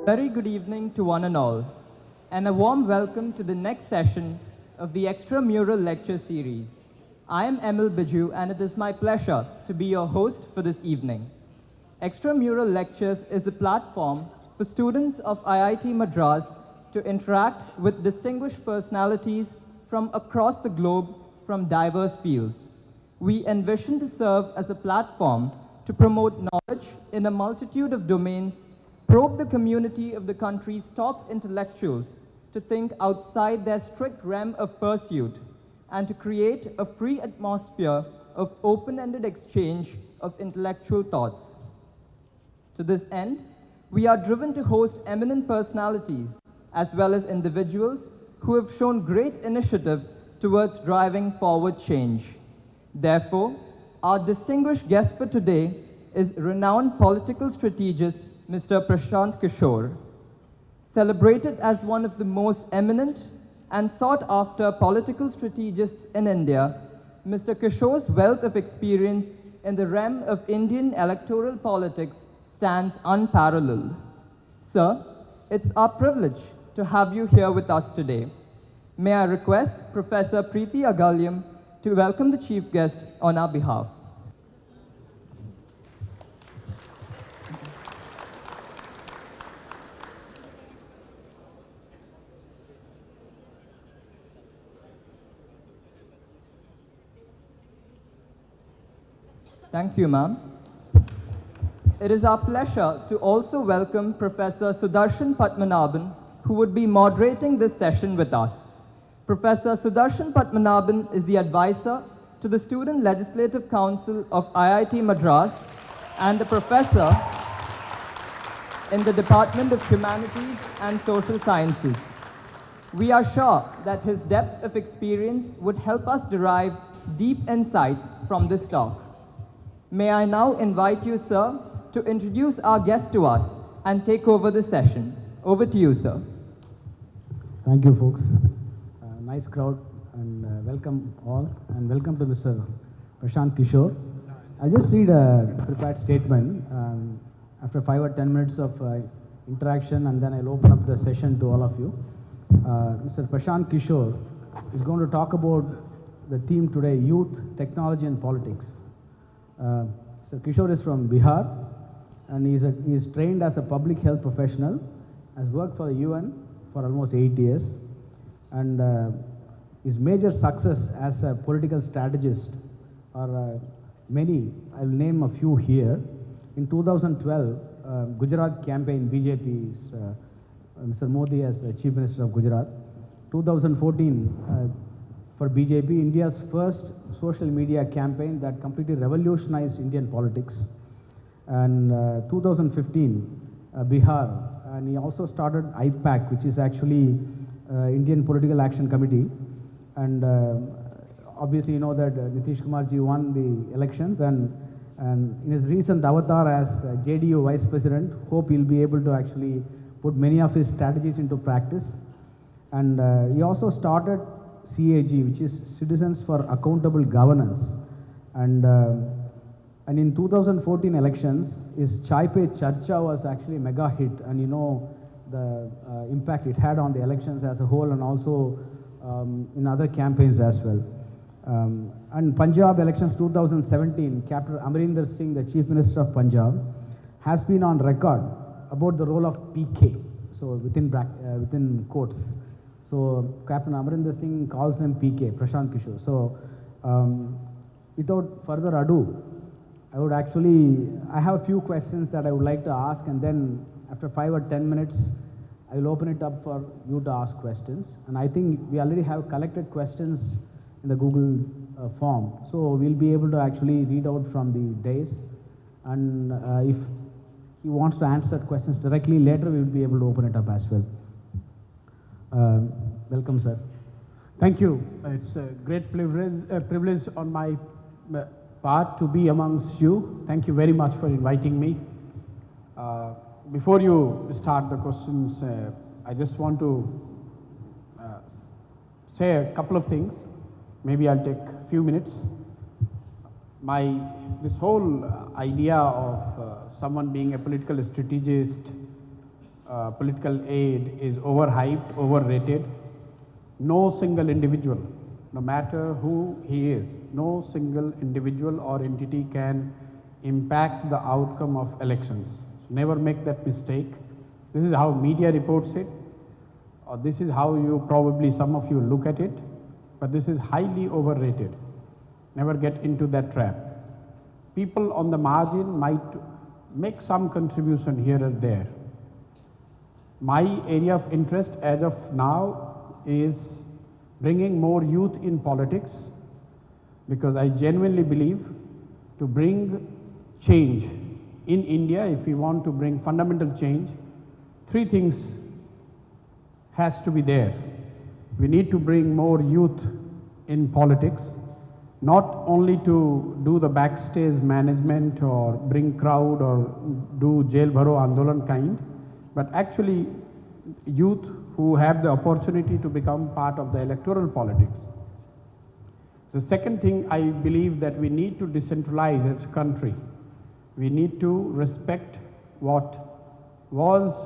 Very good evening to one and all, and a warm welcome to the next session of the Extramural Lecture Series. I am EML Biju, and it is my pleasure to be your host for this evening. Extramural Lectures is a platform for students of IIT Madras to interact with distinguished personalities from across the globe from diverse fields. We envision to serve as a platform to promote knowledge in a multitude of domains, probe the community of the country's top intellectuals to think outside their strict realm of pursuit, and to create a free atmosphere of open-ended exchange of intellectual thoughts. To this end, we are driven to host eminent personalities as well as individuals who have shown great initiative towards driving forward change. Therefore, our distinguished guest for today is renowned political strategist Mr. Prashant Kishor. Celebrated as one of the most eminent and sought-after political strategists in India, Mr. Kishor's wealth of experience in the realm of Indian electoral politics stands unparalleled. Sir, it's our privilege to have you here with us today. May I request Professor Preeti Agalyam to welcome the chief guest on our behalf. Thank you, ma'am. It is our pleasure to also welcome Professor Sudarshan Padmanabhan, who would be moderating this session with us. Professor Sudarshan Padmanabhan is the advisor to the Student Legislative Council of IIT Madras and a professor in the Department of Humanities and Social Sciences. We are sure that his depth of experience would help us derive deep insights from this talk. May I now invite you, sir, to introduce our guest to us and take over the session. Over to you, sir. Thank you, folks. Nice crowd, and welcome all, and welcome to Mr. Prashant Kishor. I'll just read a prepared statement after 5 or 10 minutes of interaction, and then I'll open up the session to all of you. Mr. Prashant Kishor is going to talk about the theme today, youth, technology, and politics. Mr. Kishor is from Bihar, and he is trained as a public health professional, has worked for the UN for almost 8 years, and his major success as a political strategist are many. I'll name a few here. In 2012, Gujarat campaign, BJP's Mr. Modi as Chief Minister of Gujarat. 2014, for BJP, India's first social media campaign that completely revolutionized Indian politics. And 2015, Bihar, and he also started IPAC, which is actually Indian Political Action Committee. And obviously you know that Nitish Kumar ji won the elections, and in his recent avatar as JDU Vice President, hope he'll be able to actually put many of his strategies into practice. And he also started CAG, which is Citizens for Accountable Governance. And in 2014 elections, his Chai Pe Charcha was actually a mega hit, and you know the impact it had on the elections as a whole, and also in other campaigns as well. And Punjab elections 2017, Captain Amarinder Singh, the Chief Minister of Punjab, has been on record about the role of PK, so within quotes. So Captain Amarinder Singh calls him PK, Prashant Kishor. So without further ado, I have a few questions that I would like to ask, and then after 5 or 10 minutes, I will open it up for you to ask questions. And I think we already have collected questions in the Google form. So we'll be able to actually read out from the dais. And if he wants to answer questions directly later, we will be able to open it up as well. Welcome, sir. Thank you. It's a great privilege on my part to be amongst you. Thank you very much for inviting me. Before you start the questions, I just want to say a couple of things. Maybe I'll take a few minutes. This whole idea of someone being a political strategist political aid is overhyped, overrated. No single individual, no matter who he is, no single individual or entity can impact the outcome of elections. So never make that mistake. This is how media reports it, or this is how you probably some of you look at it, but this is highly overrated. Never get into that trap. People on the margin might make some contribution here or there. My area of interest as of now is bringing more youth in politics, because I genuinely believe to bring change in India, if we want to bring fundamental change, three things has to be there. We need to bring more youth in politics, not only to do the backstage management or bring crowd or do jail bharo andolan kind, but actually youth who have the opportunity to become part of the electoral politics. The second thing, I believe that we need to decentralize as a country. We need to respect what was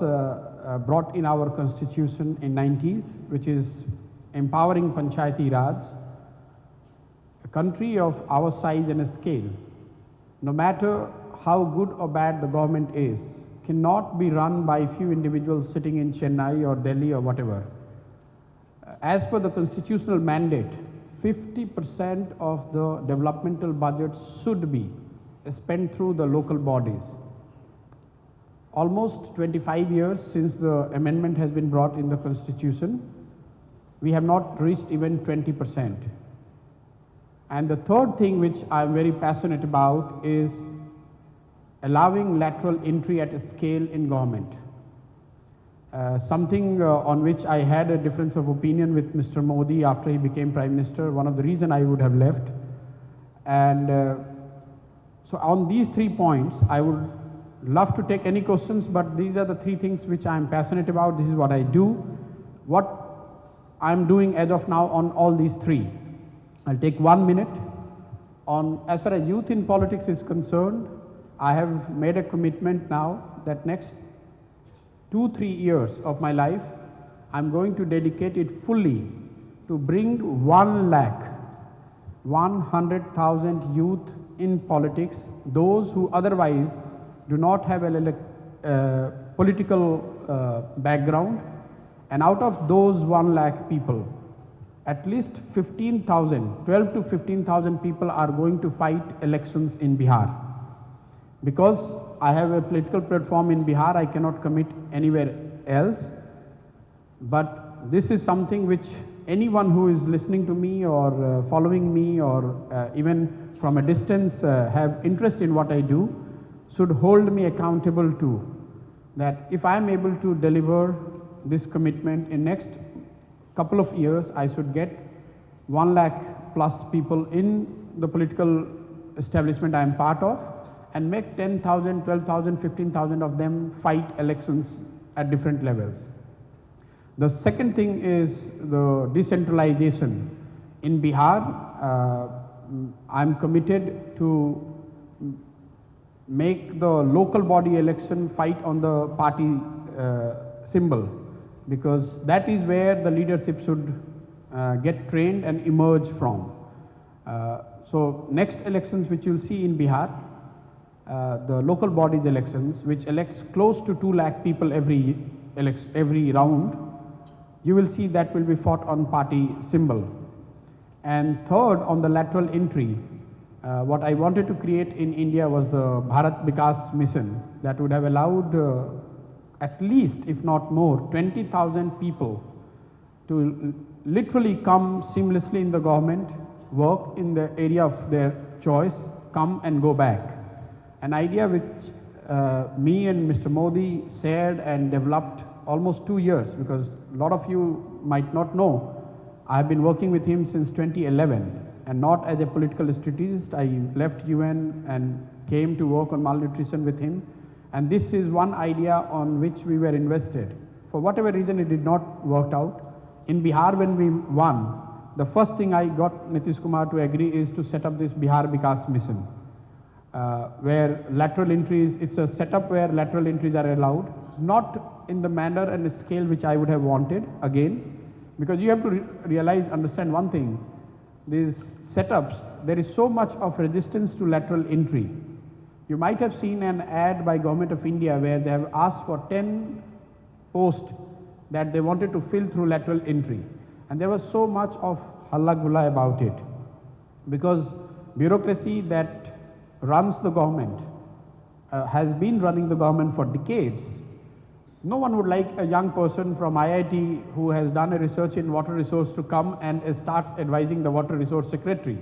brought in our constitution in 90s, which is empowering Panchayati Raj. A country of our size and scale, no matter how good or bad the government is, cannot be run by few individuals sitting in Chennai or Delhi or whatever. As per the constitutional mandate, 50% of the developmental budget should be spent through the local bodies. Almost 25 years since the amendment has been brought in the constitution, we have not reached even 20%. And the third thing which I am very passionate about is allowing lateral entry at a scale in government. Something on which I had a difference of opinion with Mr. Modi after he became Prime Minister, one of the reasons I would have left. And so on these 3 points, I would love to take any questions, but these are the 3 things which I am passionate about. This is what I do, what I am doing as of now on all these 3. I'll take 1 minute. On as far as youth in politics is concerned, I have made a commitment now that next 2-3 years of my life, I'm going to dedicate it fully to bring 100,000 youth in politics, those who otherwise do not have a political background, and out of those 1 lakh people, at least 15,000, 12 to 15,000 people are going to fight elections in Bihar. Because I have a political platform in Bihar, I cannot commit anywhere else. But this is something which anyone who is listening to me or following me or even from a distance have interest in what I do should hold me accountable to. That if I am able to deliver this commitment in next couple of years, I should get 1 lakh plus people in the political establishment I am part of, and make 10,000, 12,000, 15,000 of them fight elections at different levels. The second thing is the decentralization. In Bihar, I am committed to make the local body election fight on the party symbol, because that is where the leadership should get trained and emerge from. So next elections which you will see in Bihar, the local bodies elections, which elects close to 2 lakh people every round, you will see that will be fought on party symbol. And third, on the lateral entry, what I wanted to create in India was the Bharat Vikas Mission that would have allowed at least, if not more, 20,000 people to literally come seamlessly in the government, work in the area of their choice, come and go back. An idea which me and Mr. Modi shared and developed almost 2 years, because a lot of you might not know, I have been working with him since 2011, and not as a political strategist. I left UN and came to work on malnutrition with him, and this is one idea on which we were invested. For whatever reason, it did not work out. In Bihar, when we won, the first thing I got Nitish Kumar to agree is to set up this Bihar Vikas Mission, where lateral entries, it's a setup where lateral entries are allowed, not in the manner and scale which I would have wanted again, because you have to realize, understand one thing, these setups, there is so much of resistance to lateral entry. You might have seen an ad by Government of India where they have asked for 10 posts that they wanted to fill through lateral entry. And there was so much of halla gulla about it, because bureaucracy that runs the government has been running the government for decades. No one would like a young person from IIT who has done a research in water resource to come and starts advising the water resource secretary.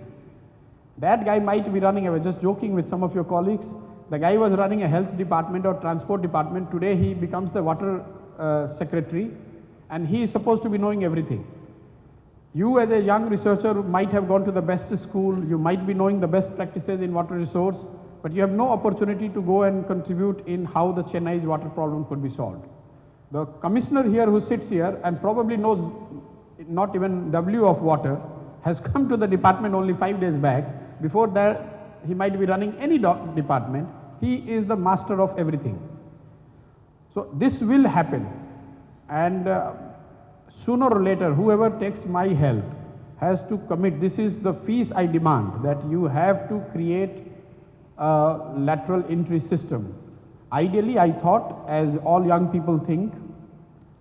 That guy might be running, I was just joking with some of your colleagues, the guy was running a health department or transport department, today he becomes the water secretary, and he is supposed to be knowing everything. You as a young researcher might have gone to the best school, you might be knowing the best practices in water resource, but you have no opportunity to go and contribute in how the Chennai's water problem could be solved. The commissioner here who sits here and probably knows not even W of water has come to the department only 5 days back. Before that, he might be running any department. He is the master of everything. So this will happen, and sooner or later, whoever takes my help has to commit. This is the fees I demand, that you have to create a lateral entry system. Ideally, I thought, as all young people think,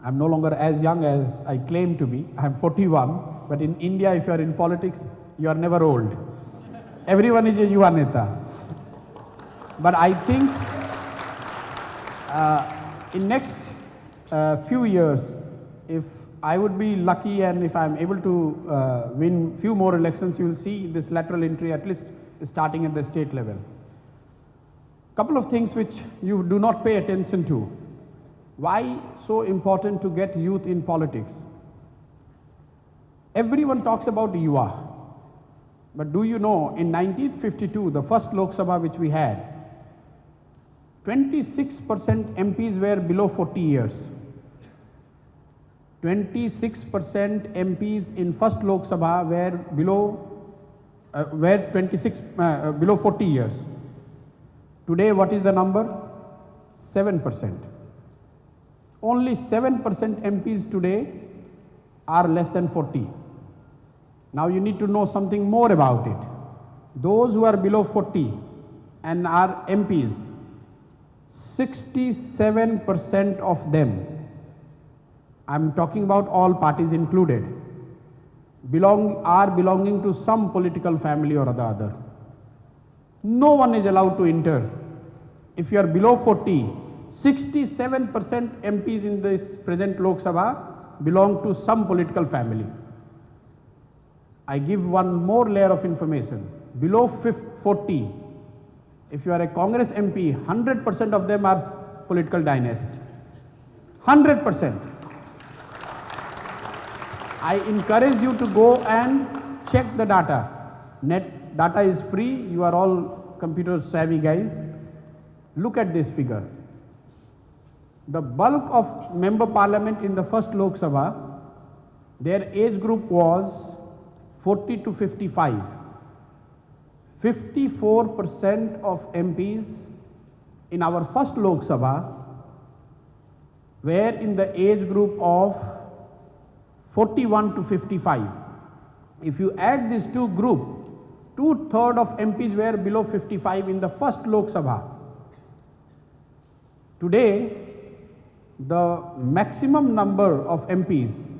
I'm no longer as young as I claim to be. I'm 41, but in India, if you are in politics, you are never old. Everyone is a yuva neta. But I think in next few years, if I would be lucky and if I'm able to win few more elections, you will see this lateral entry at least starting at the state level. Couple of things which you do not pay attention to. Why so important to get youth in politics? Everyone talks about yuva, but do you know in 1952, the first Lok Sabha which we had, 26% MPs were below 40 years. 26% MPs in first Lok Sabha were below 40 years. Today, what is the number? 7%. Only 7% MPs today are less than 40. Now you need to know something more about it. Those who are below 40 and are MPs, 67% of them, I'm talking about all parties included, are belonging to some political family or the other. No one is allowed to enter. If you are below 40, 67% MPs in this present Lok Sabha belong to some political family. I give one more layer of information. Below 40, if you are a Congress MP, 100% of them are political dynasty. 100%. I encourage you to go and check the data. Net data is free. You are all computer savvy guys. Look at this figure. The bulk of member parliament in the first Lok Sabha, their age group was 40 to 55. 54% of MPs in our first Lok Sabha were in the age group of 41 to 55. If you add these two groups, 2/3 of MPs were below 55 in the first Lok Sabha. Today, the maximum number of MPs,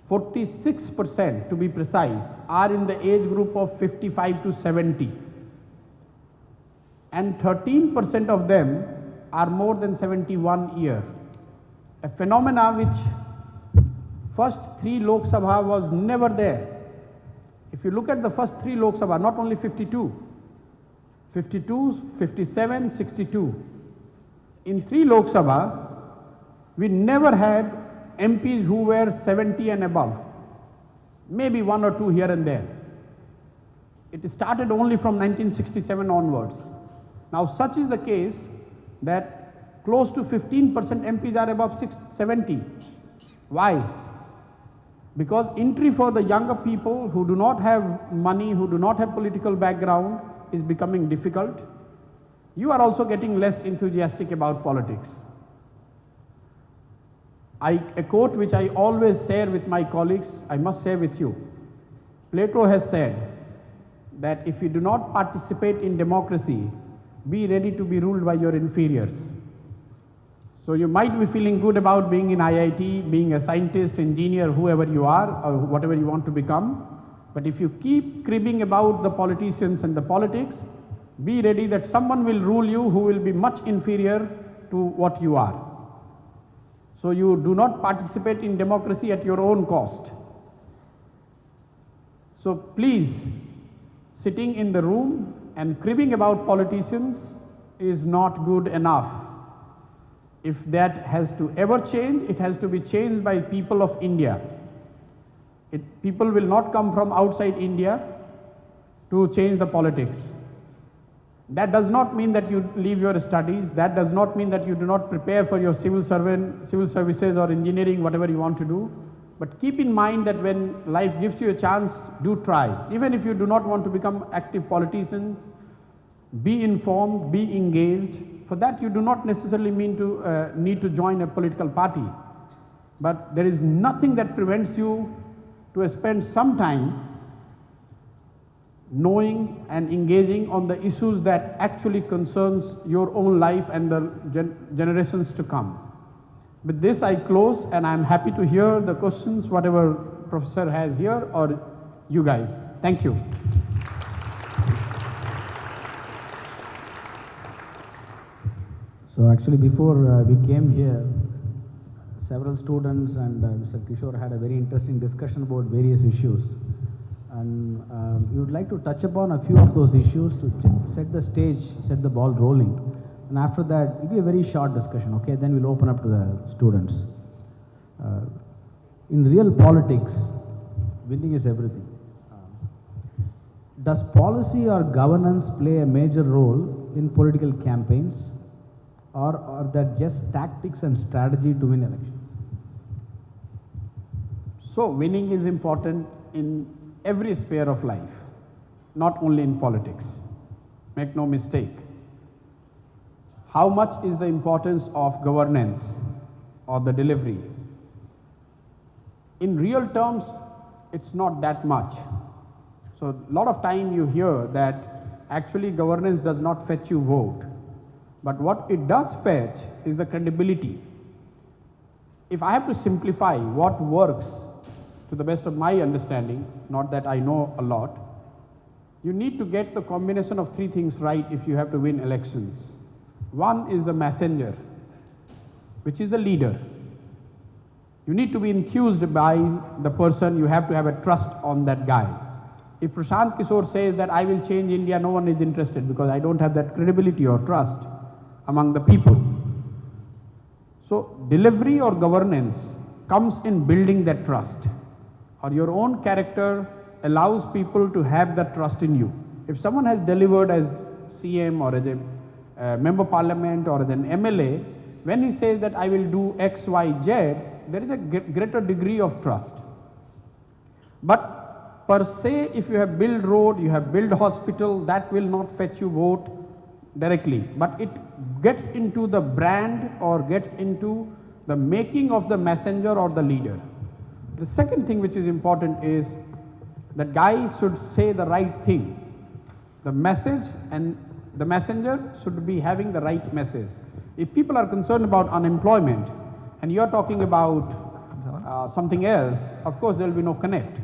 46% to be precise, are in the age group of 55 to 70. And 13% of them are more than 71 years. A phenomena which first 3 Lok Sabha was never there. If you look at the first 3 Lok Sabha, not only 52, 57, 62. In 3 Lok Sabha, we never had MPs who were 70 and above. Maybe 1 or 2 here and there. It started only from 1967 onwards. Now such is the case that close to 15% MPs are above 70. Why? Because entry for the younger people who do not have money, who do not have political background is becoming difficult. You are also getting less enthusiastic about politics. A quote which I always share with my colleagues, I must share with you. Plato has said that if you do not participate in democracy, be ready to be ruled by your inferiors. So you might be feeling good about being in IIT, being a scientist, engineer, whoever you are, or whatever you want to become. But if you keep cribbing about the politicians and the politics, be ready that someone will rule you who will be much inferior to what you are. So you do not participate in democracy at your own cost. So please, sitting in the room and cribbing about politicians is not good enough. If that has to ever change, it has to be changed by people of India. People will not come from outside India to change the politics. That does not mean that you leave your studies. That does not mean that you do not prepare for your civil services or engineering, whatever you want to do. But keep in mind that when life gives you a chance, do try. Even if you do not want to become active politicians, be informed, be engaged. For that you do not necessarily need to join a political party. But there is nothing that prevents you to spend some time knowing and engaging on the issues that actually concerns your own life and the generations to come. With this I close, and I am happy to hear the questions, whatever professor has here or you guys. Thank you. So actually before we came here, several students and Mr. Kishore had a very interesting discussion about various issues. And we would like to touch upon a few of those issues to set the stage, set the ball rolling. And after that, it will be a very short discussion, okay? Then we'll open up to the students. In real politics, winning is everything. Does policy or governance play a major role in political campaigns, or are that just tactics and strategy to win elections? So winning is important in every sphere of life, not only in politics. Make no mistake. How much is the importance of governance or the delivery? In real terms, it's not that much. So a lot of time you hear that actually governance does not fetch you vote. But what it does fetch is the credibility. If I have to simplify what works to the best of my understanding, not that I know a lot, you need to get the combination of three things right if you have to win elections. One is the messenger, which is the leader. You need to be enthused by the person, you have to have a trust on that guy. If Prashant Kishor says that I will change India, no one is interested because I don't have that credibility or trust among the people. So delivery or governance comes in building that trust, or your own character allows people to have that trust in you. If someone has delivered as CM or as a member parliament or as an MLA, when he says that I will do X, Y, Z, there is a greater degree of trust. But per se, if you have built road, you have built hospital, that will not fetch you vote directly. But it gets into the brand or gets into the making of the messenger or the leader. The second thing which is important is that guy should say the right thing. The message and the messenger should be having the right message. If people are concerned about unemployment and you are talking about something else, of course there will be no connect.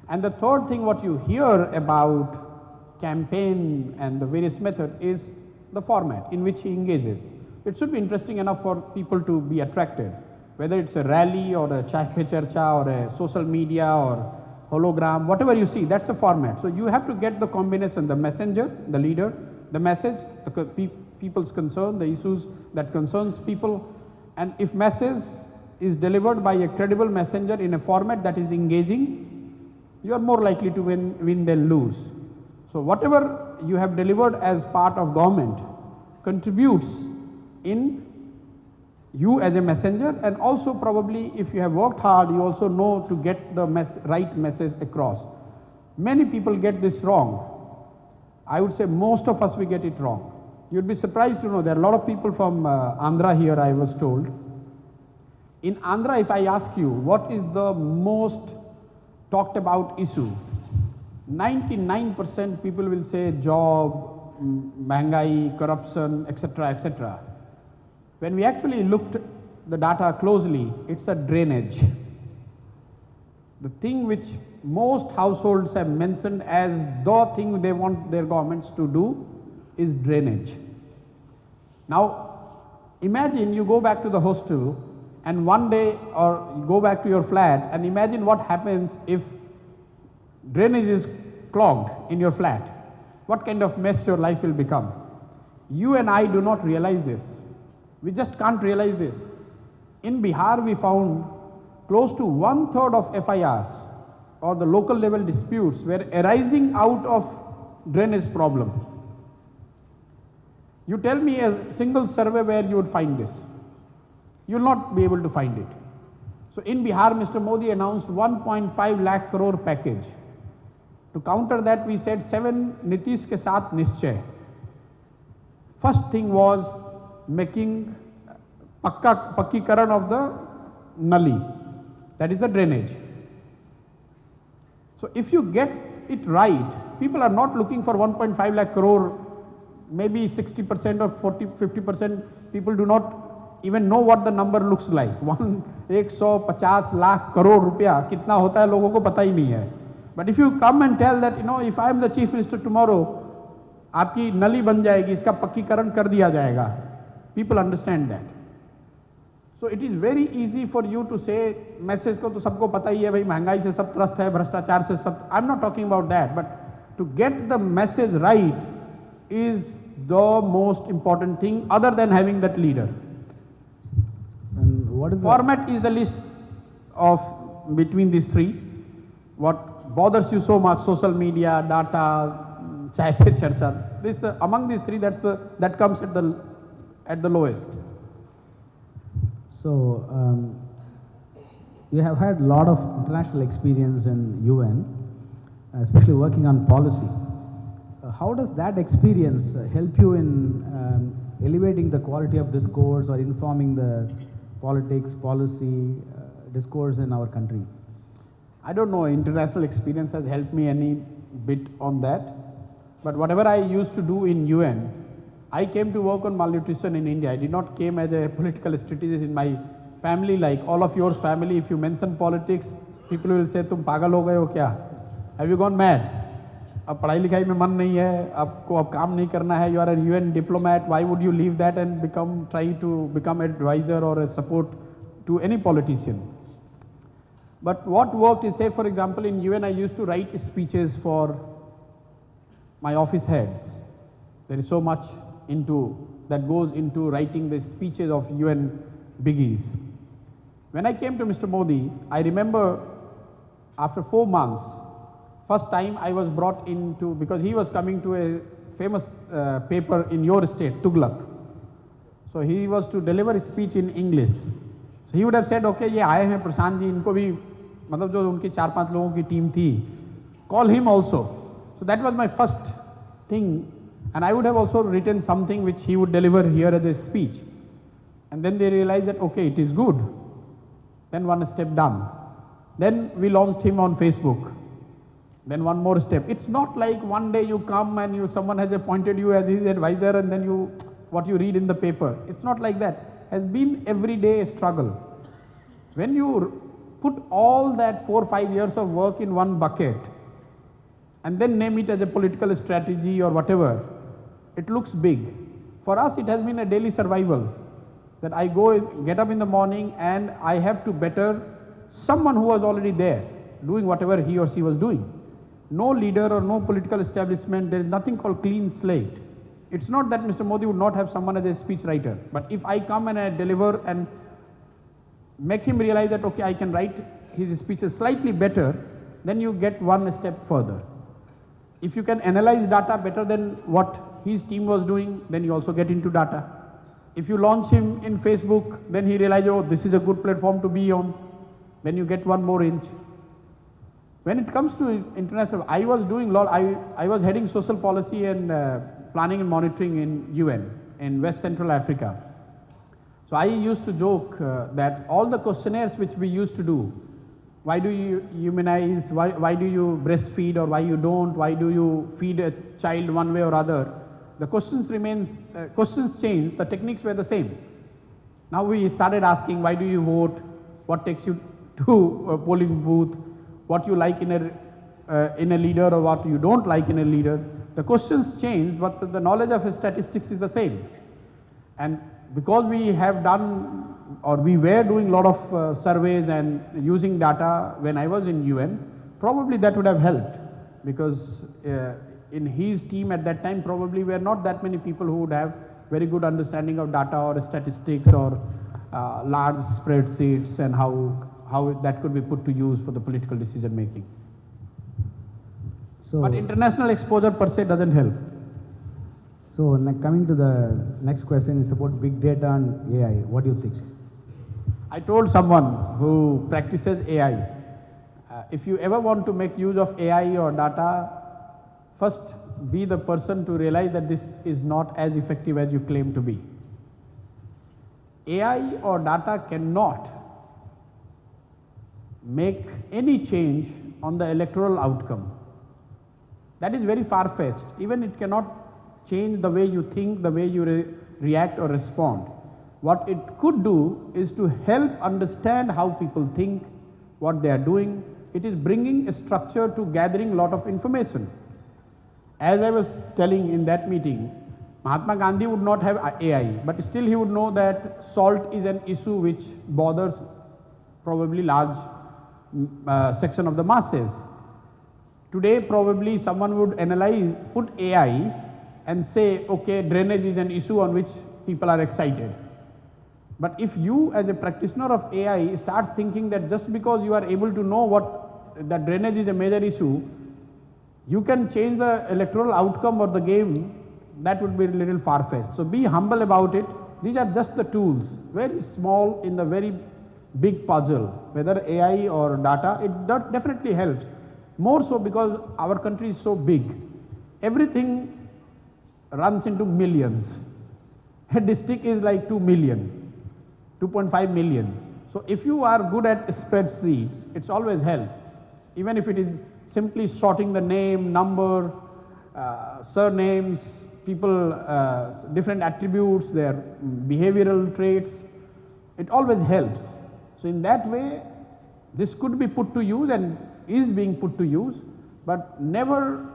And the third thing what you hear about campaign and the various method is the format in which he engages. It should be interesting enough for people to be attracted. Whether it's a rally or a chai pe charcha or a social media or hologram, whatever you see, that's the format. So you have to get the combination, the messenger, the leader, the message, the people's concern, the issues that concerns people. And if message is delivered by a credible messenger in a format that is engaging, you are more likely to win than lose. So whatever you have delivered as part of government contributes in you as a messenger, and also probably if you have worked hard, you also know to get the right message across. Many people get this wrong. I would say most of us we get it wrong. You'd be surprised to know there are a lot of people from Andhra here, I was told. In Andhra, if I ask you what is the most talked about issue, 99% people will say job, महंगाई, corruption, etc., etc. When we actually looked the data closely, it's a drainage. The thing which most households have mentioned as the thing they want their governments to do is drainage. Now, imagine you go back to the hostel and one day, or go back to your flat, and imagine what happens if drainage is clogged in your flat. What kind of mess your life will become. You and I do not realize this. We just can't realize this. In Bihar, we found close to 1/3 of FIRs or the local level disputes were arising out of drainage problem. You tell me a single survey where you would find this. You will not be able to find it. So in Bihar, Mr. Modi announced 1.5 lakh crore package. To counter that, we said 7 Nitish ke saath nischay. First thing was making pakkikaran of the nali, that is the drainage. So if you get it right, people are not looking for 1.5 lakh crore, maybe 60% or 50% people do not even know what the number looks like. 150 lakh crore रुपया कितना होता है लोगों को पता ही नहीं है. But if you come and tell that, if I am the chief minister tomorrow, आपकी नली बन जाएगी, इसका पक्कीकरण कर दिया जाएगा, people understand that. So it is very easy for you to say, message को तो सबको पता ही है भाई, महंगाई से सब त्रस्त है, भ्रष्टाचार से सब. I'm not talking about that, but to get the message right is the most important thing other than having that leader. And what is format is the list of between these three. What bothers you so much? Social media, data, chai pe charcha. Among these three, that comes at the lowest. So you have had a lot of international experience in UN, especially working on policy. How does that experience help you in elevating the quality of discourse or informing the politics, policy, discourse in our country? I don't know, international experience has helped me any bit on that. But whatever I used to do in UN, I came to work on malnutrition in India. I did not came as a political strategist in my family, like all of yours family. If you mention politics, people will say, "Tum pagal ho gaye ho kya? Have you gone mad? अब पढ़ाई लिखाई में मन नहीं है, आपको अब काम नहीं करना है, you are a UN diplomat, why would you leave that and try to become an advisor or a support to any politician?" But what worked is, say for example in UN I used to write speeches for my office heads. There is so much that goes into writing the speeches of UN biggies. When I came to Mr. Modi, I remember after 4 months, first time I was brought into, because he was coming to a famous paper in your state, Tughlaq. So he was to deliver a speech in English. So he would have said, okay, ये आए हैं प्रशांत जी, इनको भी मतलब जो उनकी 4-5 लोगों की टीम थी, call him also. So that was my first thing, and I would have also written something which he would deliver here as a speech. And then they realized that, okay, it is good. Then one step done. Then we launched him on Facebook. Then one more step. It's not like one day you come and someone has appointed you as his advisor and then what you read in the paper. It's not like that. Has been every day a struggle. When you put all that 4 or 5 years of work in one bucket and then name it as a political strategy or whatever, it looks big. For us, it has been a daily survival. That I get up in the morning and I have to better someone who was already there, doing whatever he or she was doing. No leader or no political establishment, there is nothing called clean slate. It's not that Mr. Modi would not have someone as a speech writer, but if I come and I deliver and make him realize that, okay, I can write his speeches slightly better, then you get one step further. If you can analyze data better than what his team was doing, then you also get into data. If you launch him in Facebook, then he realizes, oh, this is a good platform to be on, then you get one more inch. When it comes to international, I was doing a lot, I was heading social policy and planning and monitoring in UN, in West Central Africa. So I used to joke that all the questionnaires which we used to do, why do you immunize, why do you breastfeed or why you don't, why do you feed a child one way or other, the questions change, the techniques were the same. Now we started asking, why do you vote, what takes you to a polling booth, what you like in a leader or what you don't like in a leader. The questions change, but the knowledge of statistics is the same. And because we have done, or we were doing a lot of surveys and using data when I was in UN, probably that would have helped, because in his team at that time probably were not that many people who would have very good understanding of data or statistics or large spreadsheets and how that could be put to use for the political decision making. So, but international exposure per se doesn't help. So coming to the next question is about big data and AI. What do you think? I told someone who practices AI, if you ever want to make use of AI or data, first be the person to realize that this is not as effective as you claim to be. AI or data cannot make any change on the electoral outcome. That is very far-fetched. Even it cannot change the way you think, the way you react or respond. What it could do is to help understand how people think, what they are doing. It is bringing a structure to gathering a lot of information. As I was telling in that meeting, Mahatma Gandhi would not have AI, but still he would know that salt is an issue which bothers probably large section of the masses. Today probably someone would put AI and say, okay, drainage is an issue on which people are excited. But if you as a practitioner of AI starts thinking that just because you are able to know that drainage is a major issue, you can change the electoral outcome or the game, that would be a little far-fetched. So be humble about it. These are just the tools, very small in the very big puzzle, whether AI or data, it definitely helps. More so because our country is so big. Everything runs into millions. A district is like 2 million, 2.5 million. So if you are good at spreadsheets, it's always help. Even if it is simply sorting the name, number, surnames, people, different attributes, their behavioral traits, it always helps. So in that way, this could be put to use and is being put to use, but never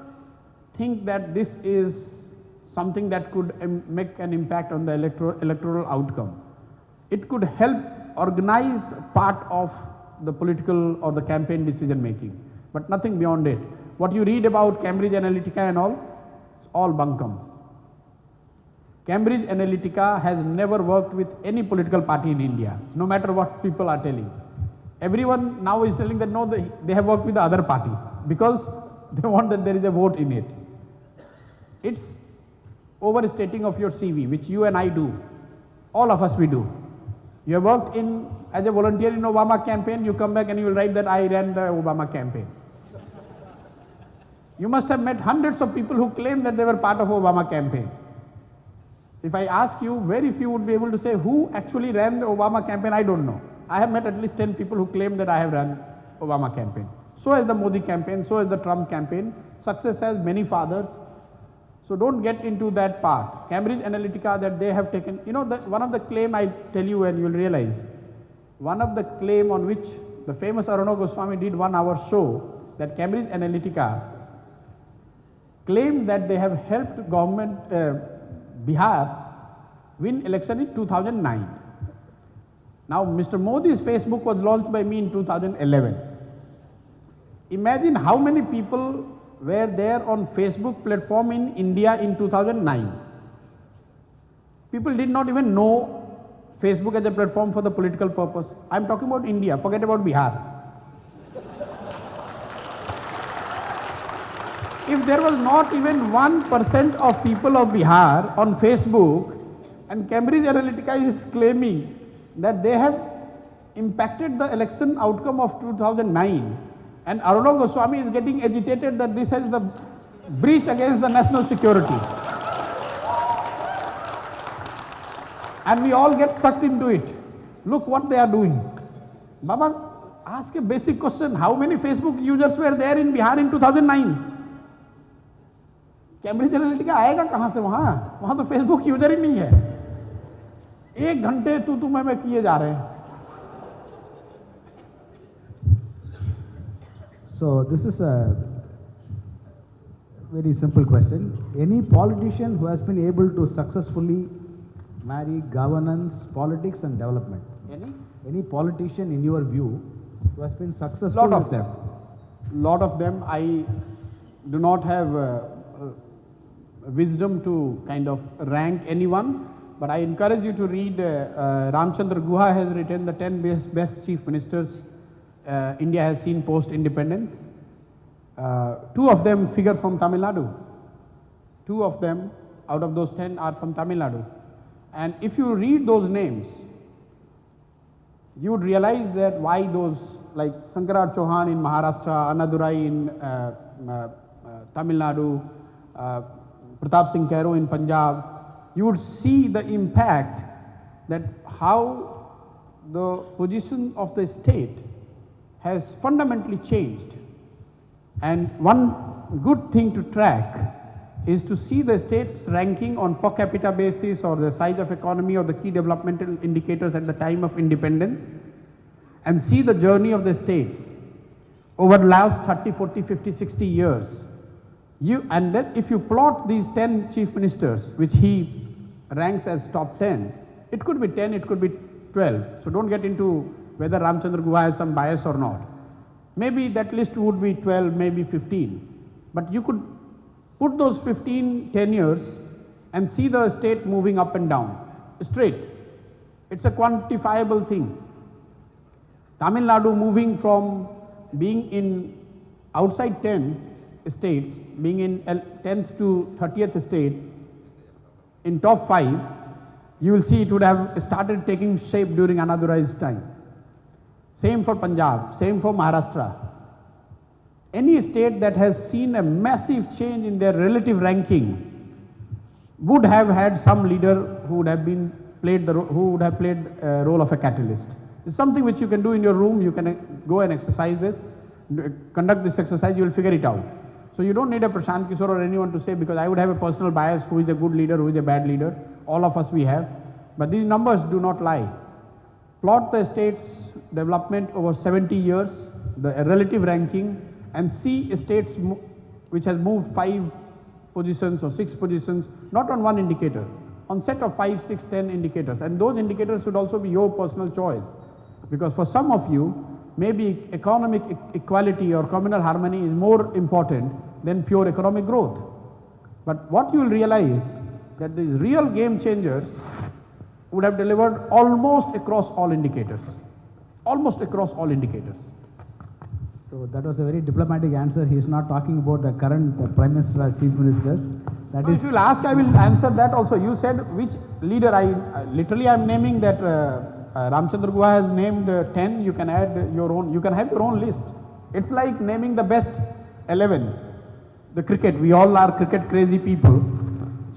think that this is something that could make an impact on the electoral outcome. It could help organize part of the political or the campaign decision making, but nothing beyond it. What you read about Cambridge Analytica and all, it's all bunkum. Cambridge Analytica has never worked with any political party in India, no matter what people are telling. Everyone now is telling that no, they have worked with the other party because they want that there is a vote in it. It's overstating of your CV, which you and I do. All of us we do. You have worked as a volunteer in Obama campaign, you come back and you will write that I ran the Obama campaign. You must have met hundreds of people who claim that they were part of Obama campaign. If I ask you, very few would be able to say who actually ran the Obama campaign, I don't know. I have met at least 10 people who claim that I have run Obama campaign. So has the Modi campaign, so has the Trump campaign. Success has many fathers. So don't get into that part. Cambridge Analytica that they have taken, you know, one of the claim I tell you and you will realize, one of the claim on which the famous Aruna Goswami did 1 hour show, that Cambridge Analytica claimed that they have helped government Bihar win election in 2009. Now Mr. Modi's Facebook was launched by me in 2011. Imagine how many people were there on Facebook platform in India in 2009. People did not even know Facebook as a platform for the political purpose. I am talking about India, forget about Bihar. If there was not even 1% of people of Bihar on Facebook, and Cambridge Analytica is claiming that they have impacted the election outcome of 2009, and Aruna Goswami is getting agitated that this is the breach against the national security. And we all get sucked into it. Look what they are doing. Baba, ask a basic question. How many Facebook users were there in Bihar in 2009? Cambridge Analytica आएगा कहाँ से वहाँ तो Facebook user ही नहीं है. 1 घंटे तू मैं किए जा रहे हैं. So this is a very simple question. Any politician who has been able to successfully marry governance, politics and development? Any politician in your view who has been successful? Lot of them. Lot of them. I do not have wisdom to kind of rank anyone, but I encourage you to read Ramchandra Guha has written the 10 best chief ministers India has seen post-independence. 2 of them figure from Tamil Nadu. 2 of them out of those 10 are from Tamil Nadu. And if you read those names, you would realize that why those like Sankaraj Chauhan in Maharashtra, Annadurai in Tamil Nadu, Pratap Singh Kairo in Punjab, you would see the impact that how the position of the state has fundamentally changed. And one good thing to track is to see the state's ranking on per capita basis or the size of economy or the key developmental indicators at the time of independence, and see the journey of the states over the last 30, 40, 50, 60 years. And then if you plot these 10 chief ministers, which he ranks as top 10, it could be 10, it could be 12. So don't get into whether Ramchandra Guha has some bias or not. Maybe that list would be 12, maybe 15. But you could put those 15 tenures and see the state moving up and down, straight. It's a quantifiable thing. Tamil Nadu moving from being in outside 10 states, being in 10th to 30th state, in top 5, you will see it would have started taking shape during Annadurai's time. Same for Punjab, same for Maharashtra. Any state that has seen a massive change in their relative ranking would have had some leader who would have played a role of a catalyst. It's something which you can do in your room. You can go and exercise this, conduct this exercise, you will figure it out. So you don't need a Prashant Kishor or anyone to say, because I would have a personal bias, who is a good leader, who is a bad leader. All of us we have. But these numbers do not lie. Plot the state's development over 70 years, the relative ranking, and see states which has moved 5 positions or 6 positions, not on one indicator, on set of 5, 6, 10 indicators. And those indicators should also be your personal choice. Because for some of you, maybe economic equality or communal harmony is more important than pure economic growth. But what you will realize that these real game changers would have delivered almost across all indicators. Almost across all indicators. So that was a very diplomatic answer. He is not talking about the current Prime Minister or Chief Ministers. That is. If you will ask, I will answer that also. You said which leader. Literally I am naming that Ramchandra Guha has named 10. You can add your own. You can have your own list. It's like naming the best 11. The cricket. We all are cricket crazy people.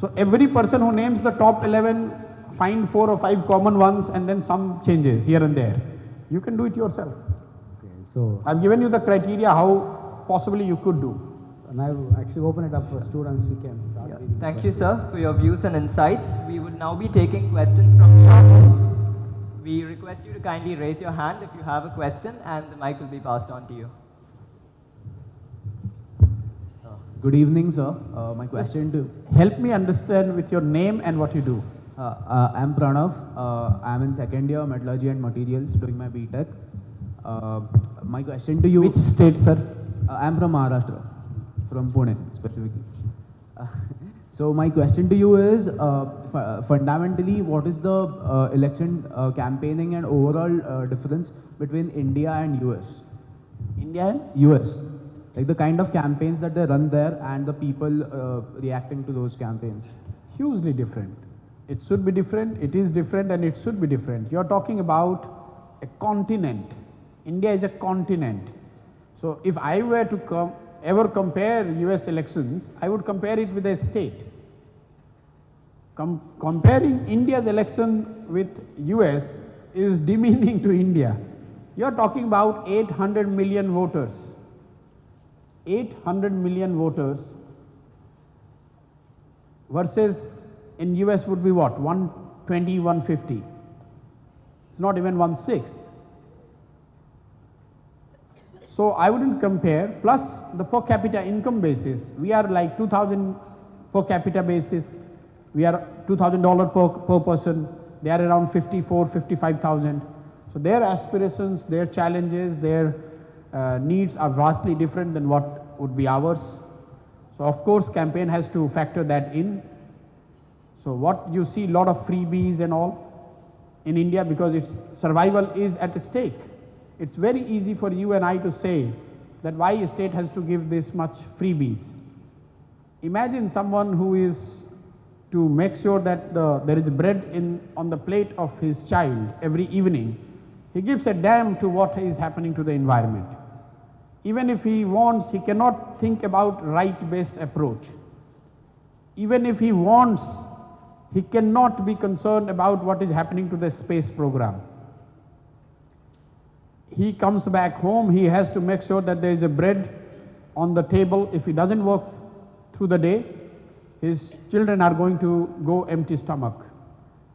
So every person who names the top 11, find 4 or 5 common ones and then some changes here and there. You can do it yourself. Okay, so I've given you the criteria how possibly you could do. and I will actually open it up for students. We can start. reading Thank you, questions. sir, for your views and insights. We would now be taking questions from the audience. We request you to kindly raise your hand if you have a question, and the mic will be passed on to you. Good evening, sir. My question to Help me understand with your name and what you do. I'm Pranav. I'm in second year metallurgy and materials, doing my BTech. My question to you. Which state, sir? I'm from Maharashtra, from Pune specifically. So my question to you is, fundamentally, what is the election campaigning and overall difference between India and US? India and? US. Like the kind of campaigns that they run there and the people reacting to those campaigns. Hugely different. It should be different, it is different, and it should be different. You are talking about a continent. India is a continent. So if I were to ever compare US elections, I would compare it with a state. Comparing India's election with US is demeaning to India. You are talking about 800 million voters. 800 million voters versus in US would be what? 120, 150. It's not even 1/6. So I wouldn't compare. Plus the per capita income basis, we are like 2,000 per capita basis. We are $2,000 per person. They are around 54, 55,000. So their aspirations, their challenges, their needs are vastly different than what would be ours. So of course campaign has to factor that in. So what you see, lot of freebies and all in India, because its survival is at stake. It's very easy for you and I to say that why a state has to give this much freebies. Imagine someone who is to make sure that there is bread on the plate of his child every evening. He gives a damn to what is happening to the environment. Even if he wants, he cannot think about right-based approach. Even if he wants, he cannot be concerned about what is happening to the space program. He comes back home, he has to make sure that there is a bread on the table. If he doesn't work through the day, his children are going to go empty stomach.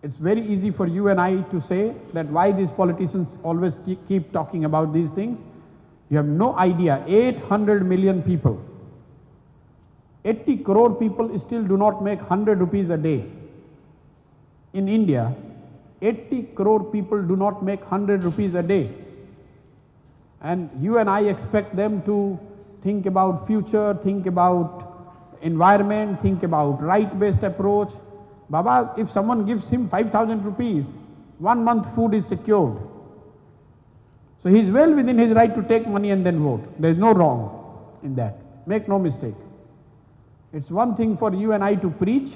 It's very easy for you and I to say that why these politicians always keep talking about these things. You have no idea, 800 million people. 80 crore people still do not make 100 rupees a day. In India, 80 crore people do not make 100 rupees a day. And you and I expect them to think about future, think about environment, think about right-based approach. Baba, if someone gives him 5,000 rupees, 1 month food is secured. So he is well within his right to take money and then vote. There is no wrong in that. Make no mistake. It's one thing for you and I to preach,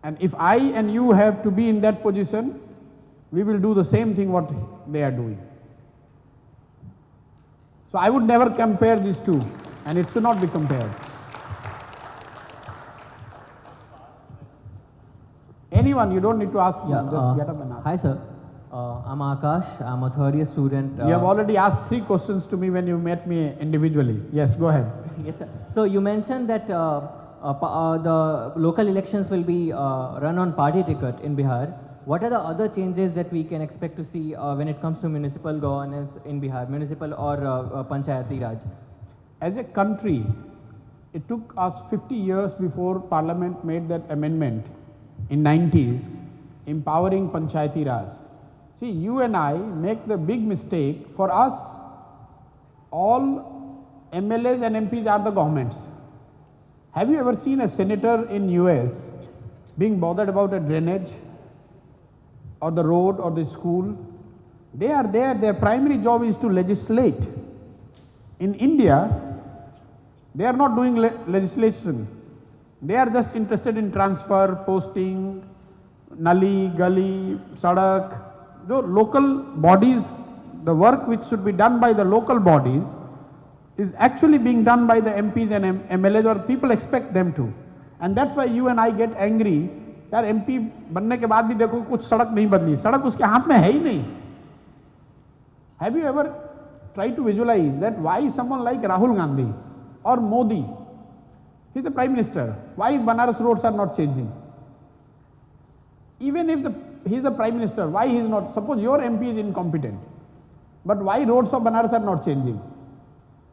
and if I and you have to be in that position, we will do the same thing what they are doing. So I would never compare these two, and it should not be compared. Anyone, you don't need to ask me, just get up and ask. Hi sir, I'm Akash, I'm a third year student. You have already asked 3 questions to me when you met me individually. Yes, go ahead. Yes sir. So you mentioned that the local elections will be run on party ticket in Bihar. What are the other changes that we can expect to see when it comes to municipal governance in Bihar, municipal or Panchayati Raj? As a country, it took us 50 years before Parliament made that amendment in 90s, empowering Panchayati Raj. See, you and I make the big mistake. For us, all MLAs and MPs are the governments. Have you ever seen a senator in US being bothered about a drainage or the road or the school? They are there, their primary job is to legislate. In India, they are not doing legislation. They are just interested in transfer, posting, nali, gully, sadak. The local bodies, the work which should be done by the local bodies is actually being done by the MPs and MLAs, or people expect them to. And that's why you and I get angry. यार MP बनने के बाद भी देखो कुछ सड़क नहीं बदली, सड़क उसके हाथ में है ही नहीं. Have you ever tried to visualize that why someone like Rahul Gandhi or Modi, he is the Prime Minister, why Banaras roads are not changing? Even if he is the Prime Minister, why he is not? Suppose your MP is incompetent, but why roads of Banaras are not changing?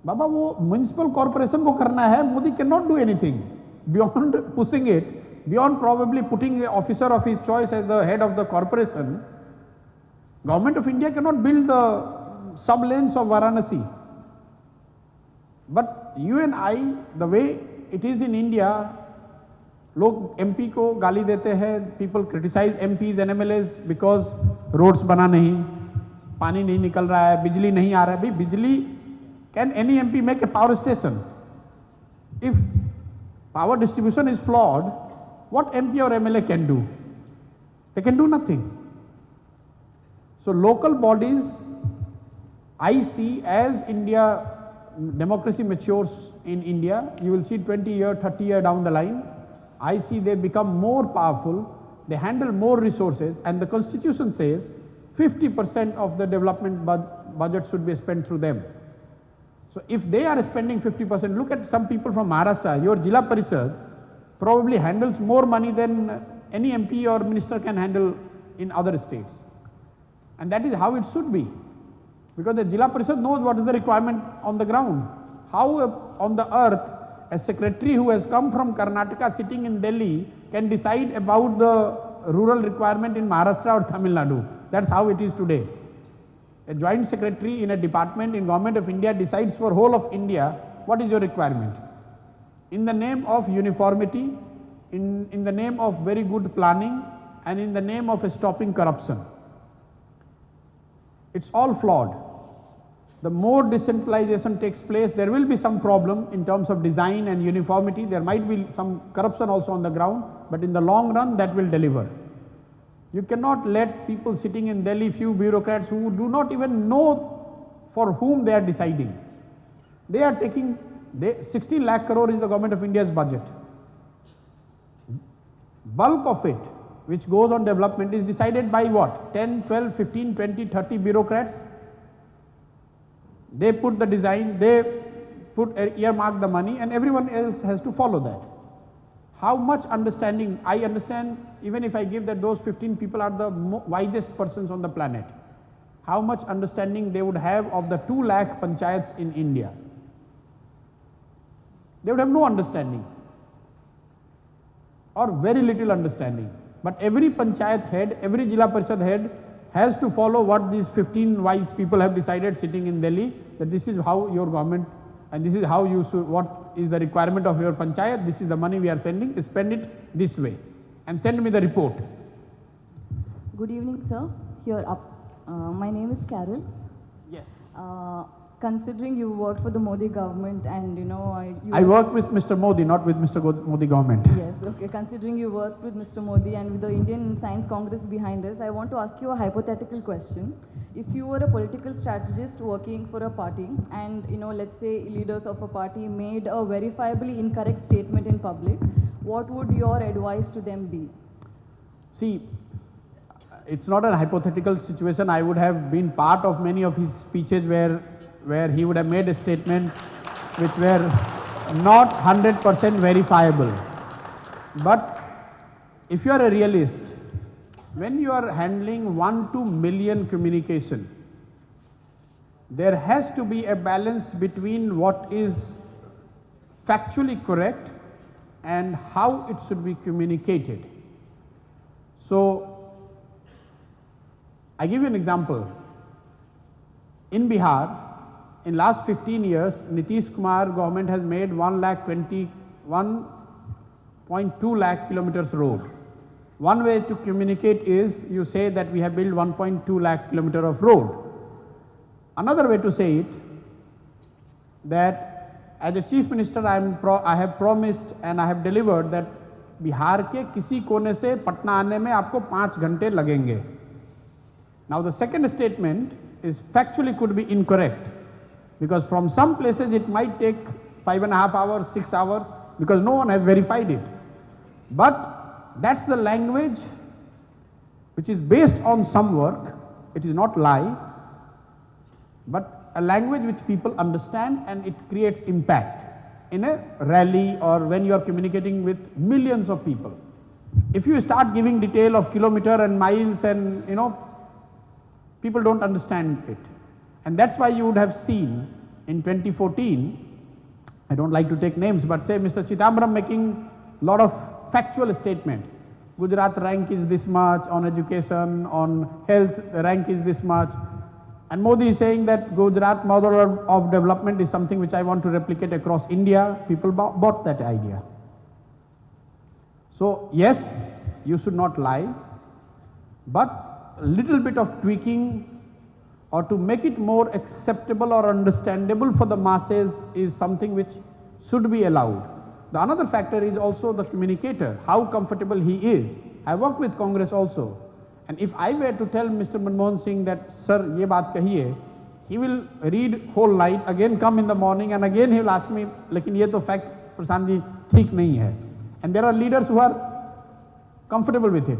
Baba, वो municipal corporation को करना है. Modi cannot do anything beyond pushing it, beyond probably putting an officer of his choice as the head of the corporation. Government of India cannot build the sub-lanes of Varanasi. But you and I, the way it is in India, लोग MP को गाली देते हैं, people criticize MPs and MLAs because roads बना नहीं, पानी नहीं निकल रहा है, बिजली नहीं आ रहा है. भाई बिजली, can any MP make a power station? If power distribution is flawed, what MP or MLA can do? They can do nothing. So local bodies, I see as India, democracy matures in India, you will see 20 year, 30 year down the line, I see they become more powerful, they handle more resources, and the constitution says 50% of the development budget should be spent through them. So if they are spending 50%, look at some people from Maharashtra, your Jila Parishad probably handles more money than any MP or minister can handle in other states. And that is how it should be. Because the Jila Parishad knows what is the requirement on the ground. How on the earth a secretary who has come from Karnataka sitting in Delhi can decide about the rural requirement in Maharashtra or Tamil Nadu? That's how it is today. A joint secretary in a department in Government of India decides for whole of India what is your requirement. In the name of uniformity, in the name of very good planning, and in the name of stopping corruption. It's all flawed. The more decentralization takes place, there will be some problem in terms of design and uniformity. There might be some corruption also on the ground, but in the long run that will deliver. You cannot let people sitting in Delhi, few bureaucrats who do not even know for whom they are deciding. They are taking, 16 lakh crore is the Government of India's budget. Bulk of it, which goes on development, is decided by what? 10, 12, 15, 20, 30 bureaucrats. They put the design, they earmark the money, and everyone else has to follow that. How much understanding, I understand, even if I give that those 15 people are the wisest persons on the planet, how much understanding they would have of the 2 lakh panchayats in India. They would have no understanding or very little understanding. But every panchayat head, every Jila Parishad head has to follow what these 15 wise people have decided sitting in Delhi, that this is how your government and this is how you should, what is the requirement of your panchayat, this is the money we are sending, spend it this way and send me the report. Good evening, sir. Here up. My name is Carol. Yes. Considering you worked for the Modi government and I worked with Mr. Modi, not with Mr. Modi government. Yes, okay. Considering you worked with Mr. Modi and with the Indian Science Congress behind us, I want to ask you a hypothetical question. If you were a political strategist working for a party and, let's say leaders of a party made a verifiably incorrect statement in public, what would your advice to them be? See, it's not a hypothetical situation. I would have been part of many of his speeches where he would have made a statement which were not 100% verifiable. But if you are a realist, when you are handling 1 to million communication, there has to be a balance between what is factually correct and how it should be communicated. So, I give you an example. In Bihar, in last 15 years, Nitish Kumar government has made 1.2 lakh kilometers road. One way to communicate is you say that we have built 1.2 lakh kilometer of road. Another way to say it, that as a chief minister I have promised and I have delivered that Bihar के किसी कोने से पटना आने में आपको 5 घंटे लगेंगे. Now the second statement is factually could be incorrect, because from some places it might take 5.5 hours, 6 hours, because no one has verified it. But that's the language which is based on some work. It is not lie, but a language which people understand, and it creates impact in a rally or when you are communicating with millions of people. If you start giving detail of kilometer and miles and people don't understand it. And that's why you would have seen in 2014, I don't like to take names, but say Mr. Chidambaram making lot of factual statement. Gujarat rank is this much on education, on health rank is this much. And Modi is saying that Gujarat model of development is something which I want to replicate across India. People bought that idea. So yes, you should not lie, but a little bit of tweaking or to make it more acceptable or understandable for the masses is something which should be allowed. The another factor is also the communicator, how comfortable he is. I work with Congress also. And if I were to tell Mr. Manmohan Singh that, sir, ye baat kahiye, he will read whole night, again come in the morning and again he will ask me, lekin ye to fact, Prashant ji, theek nahi hai. And there are leaders who are comfortable with it.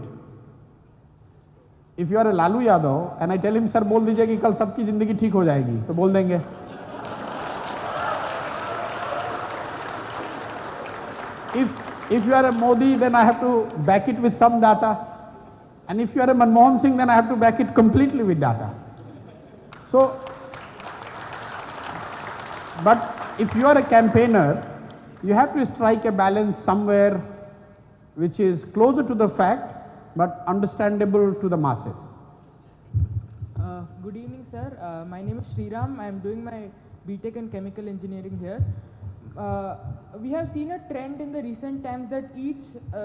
If you are a Lalu Yadav and I tell him, sir, बोल दीजिए कि कल सबकी जिंदगी ठीक हो जाएगी, तो बोल देंगे. If you are a Modi, then I have to back it with some data. And if you are a Manmohan Singh, then I have to back it completely with data. So, but if you are a campaigner, you have to strike a balance somewhere which is closer to the fact but understandable to the masses. Good evening, sir. My name is Sriram. I am doing my BTech in chemical engineering here. We have seen a trend in the recent times that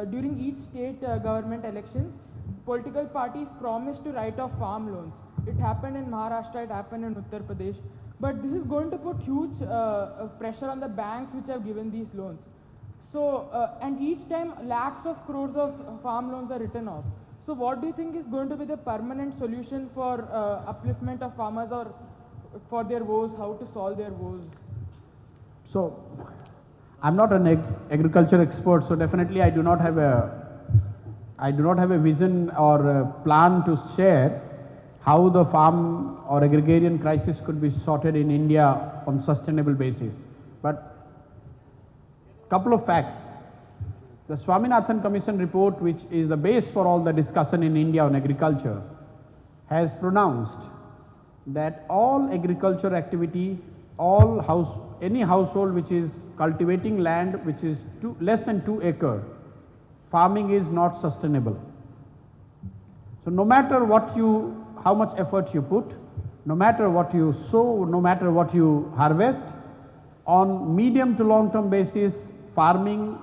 during each state government elections, political parties promise to write off farm loans. It happened in Maharashtra, it happened in Uttar Pradesh. But this is going to put huge pressure on the banks which have given these loans. So, and each time lakhs of crores of farm loans are written off. So what do you think is going to be the permanent solution for upliftment of farmers or for their woes, how to solve their woes? So, I'm not an agriculture expert, so definitely I do not have a vision or a plan to share how the farm or agrarian crisis could be sorted in India on sustainable basis. But couple of facts. The Swaminathan Commission report, which is the base for all the discussion in India on agriculture, has pronounced that all agriculture activity, any household which is cultivating land which is less than 2 acres, farming is not sustainable. So no matter how much effort you put, no matter what you sow, no matter what you harvest, on medium to long term basis, farming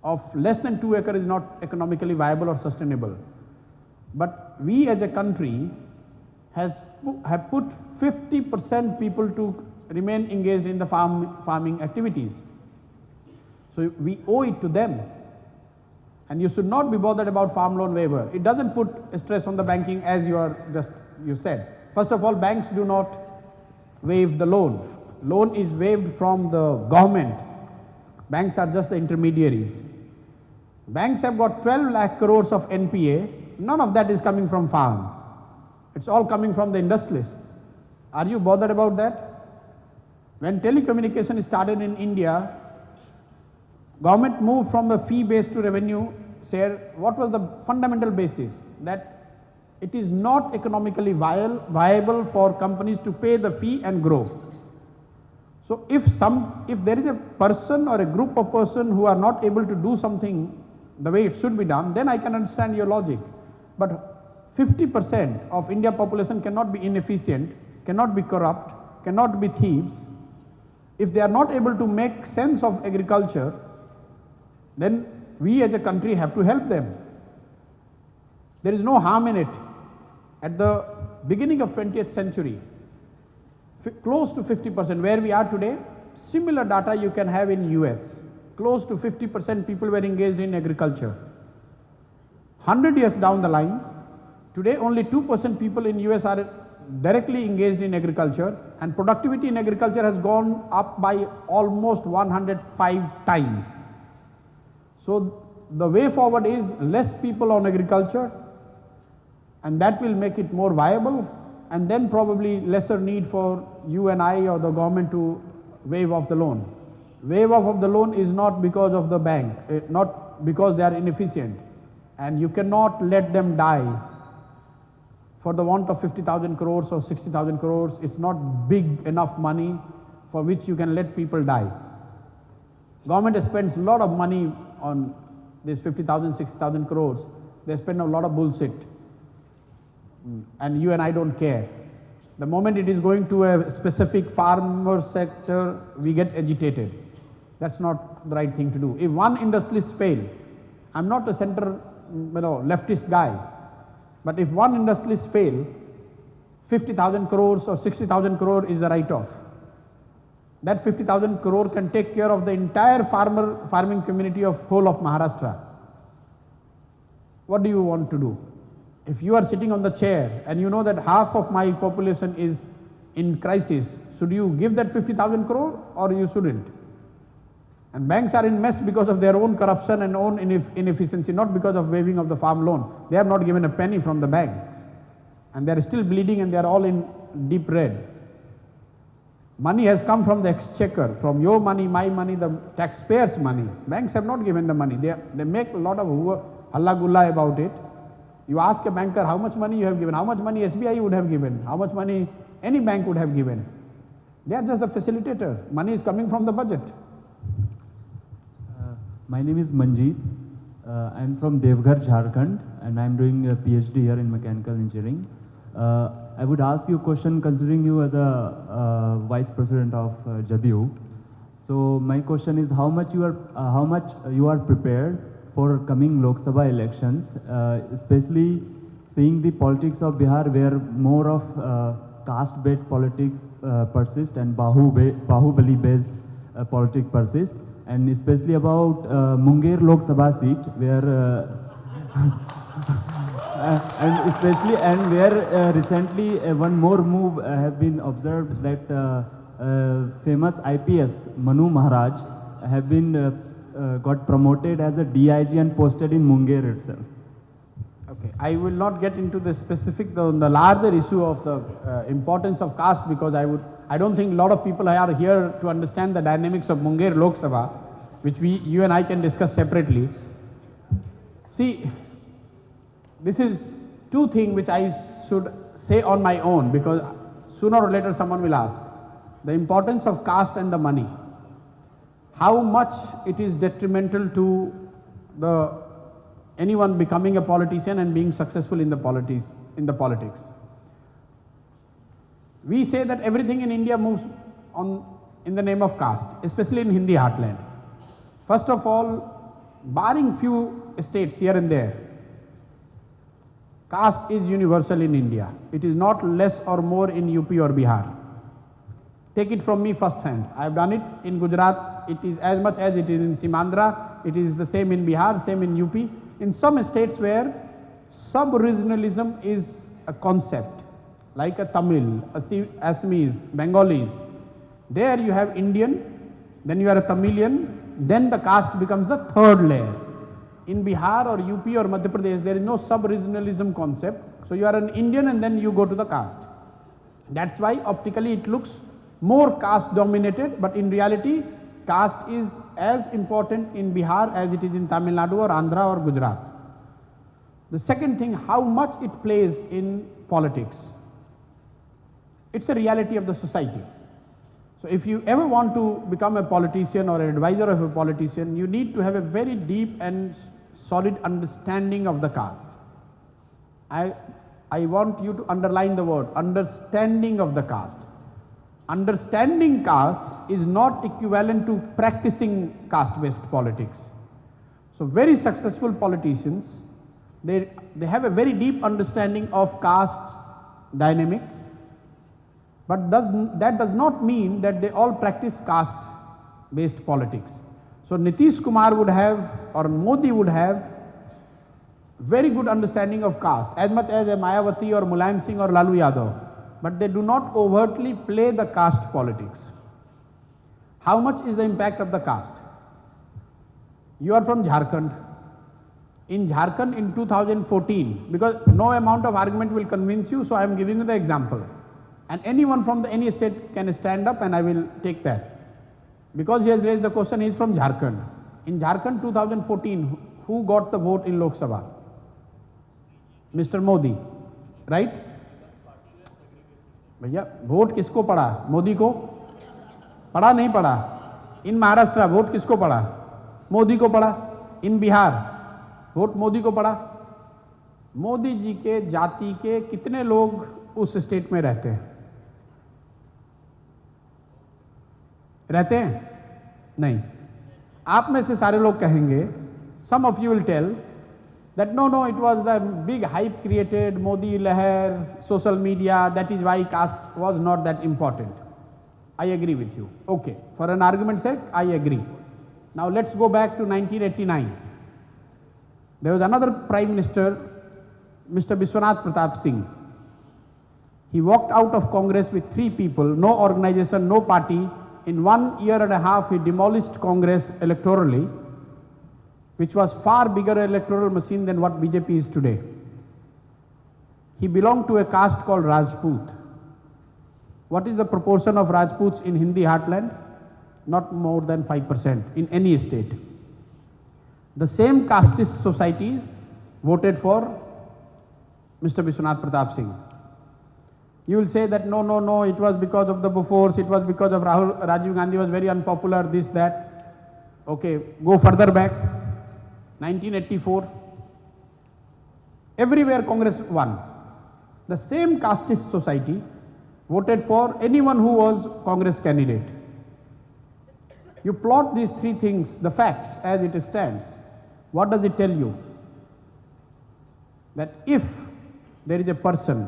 of less than 2 acres is not economically viable or sustainable. But we as a country have put 50% people to remain engaged in the farming activities. So we owe it to them. And you should not be bothered about farm loan waiver. It doesn't put stress on the banking as you said. First of all, banks do not waive the loan. Loan is waived from the government. Banks are just the intermediaries. Banks have got 12 lakh crores of NPA. None of that is coming from farm. It's all coming from the industrialists. Are you bothered about that? When telecommunication started in India, government moved from the fee base to revenue share. What was the fundamental basis? That it is not economically viable for companies to pay the fee and grow. So if there is a person or a group of persons who are not able to do something the way it should be done, then I can understand your logic. But 50% of India population cannot be inefficient, cannot be corrupt, cannot be thieves. If they are not able to make sense of agriculture, then we as a country have to help them. There is no harm in it. At the beginning of 20th century, close to 50%, where we are today, similar data you can have in US. Close to 50% people were engaged in agriculture. 100 years down the line, today only 2% people in US are directly engaged in agriculture, and productivity in agriculture has gone up by almost 105 times. So the way forward is less people on agriculture, and that will make it more viable, and then probably lesser need for you and I or the government to waive off the loan. Waive off of the loan is not because of the bank, not because they are inefficient, and you cannot let them die for the want of 50,000 crores or 60,000 crores. It's not big enough money for which you can let people die. Government spends a lot of money on this 50,000, 60,000 crores. They spend a lot of bullshit. And you and I don't care. The moment it is going to a specific farmer sector, we get agitated. That's not the right thing to do. If one industrialist fail, I'm not a leftist guy, but if one industrialist fail, 50,000 crores or 60,000 crore is a write-off. That 50,000 crore can take care of the entire farming community of whole of Maharashtra. What do you want to do? If you are sitting on the chair and you know that half of my population is in crisis, should you give that 50,000 crore or you shouldn't? And banks are in mess because of their own corruption and own inefficiency, not because of waiving of the farm loan. They have not given a penny from the banks. And they are still bleeding and they are all in deep red. Money has come from the exchequer, from your money, my money, the taxpayers' money. Banks have not given the money. They make a lot of halla gulla about it. You ask a banker how much money you have given, how much money SBI would have given, how much money any bank would have given. They are just the facilitator. Money is coming from the budget. My name is Manjeet. I'm from Devghar, Jharkhand, and I'm doing a PhD here in mechanical engineering. I would ask you a question considering you as a vice president of Jadyu. So my question is how much you are prepared for coming Lok Sabha elections, especially seeing the politics of Bihar where more of caste-based politics persist and Bahubali-based politics persist, and especially about Munger Lok Sabha seat where and where recently one more move have been observed that famous IPS Manu Maharaj have been got promoted as a DIG and posted in Munger itself. Okay, I will not get into the specific, the larger issue of the importance of caste, because I don't think a lot of people are here to understand the dynamics of Munger Lok Sabha, which you and I can discuss separately. See, this is two things which I should say on my own, because sooner or later someone will ask. The importance of caste and the money. How much it is detrimental to anyone becoming a politician and being successful in the politics. We say that everything in India moves in the name of caste, especially in Hindi heartland. First of all, barring few states here and there, caste is universal in India. It is not less or more in UP or Bihar. Take it from me first hand. I have done it in Gujarat. It is as much as it is in Simandra. It is the same in Bihar, same in UP. In some states where sub-regionalism is a concept, like a Tamil, Assamese, Bengalis, there you have Indian, then you are a Tamilian, then the caste becomes the third layer. In Bihar or UP or Madhya Pradesh, there is no sub-regionalism concept. So you are an Indian and then you go to the caste. That's why optically it looks more caste dominated, but in reality caste is as important in Bihar as it is in Tamil Nadu or Andhra or Gujarat. The second thing, how much it plays in politics. It's a reality of the society. So if you ever want to become a politician or an advisor of a politician, you need to have a very deep and solid understanding of the caste. I want you to underline the word, understanding of the caste. Understanding caste is not equivalent to practicing caste-based politics. So very successful politicians, they have a very deep understanding of caste dynamics, but that does not mean that they all practice caste-based politics. So Nitish Kumar would have, or Modi would have, very good understanding of caste, as much as a Mayawati or Mulayam Singh or Lalu Yadav. But they do not overtly play the caste politics. How much is the impact of the caste? You are from Jharkhand. In Jharkhand in 2014, because no amount of argument will convince you, so I am giving you the example. And anyone from any state can stand up and I will take that. Because he has raised the question, he is from Jharkhand. In Jharkhand 2014, who got the vote in Lok Sabha? Mr. Modi, right? भैया vote किसको पड़ा? मोदी को पड़ा? नहीं पड़ा? इन Maharashtra vote किसको पड़ा? मोदी को पड़ा? इन बिहार वोट मोदी को पड़ा? मोदी जी के जाति के कितने लोग उस स्टेट में रहते हैं? रहते हैं? नहीं. आप में से सारे लोग कहेंगे, some of you will tell that no, it was the big hype created, Modi Lahar, social media, that is why caste was not that important. I agree with you. Okay, for an argument's sake, I agree. Now let's go back to 1989. There was another Prime Minister, Mr. Biswanath Pratap Singh. He walked out of Congress with 3 people, no organization, no party, in 1 year and a half, he demolished Congress electorally, which was far bigger electoral machine than what BJP is today. He belonged to a caste called Rajput. What is the proportion of Rajputs in Hindi heartland? Not more than 5% in any state. The same casteist societies voted for Mr. Vishwanath Pratap Singh. You will say that no, it was because of the Bofors, it was because of Rajiv Gandhi was very unpopular, this, that. Okay, go further back, 1984. Everywhere Congress won. The same casteist society voted for anyone who was Congress candidate. You plot these three things, the facts as it stands. What does it tell you? That if there is a person,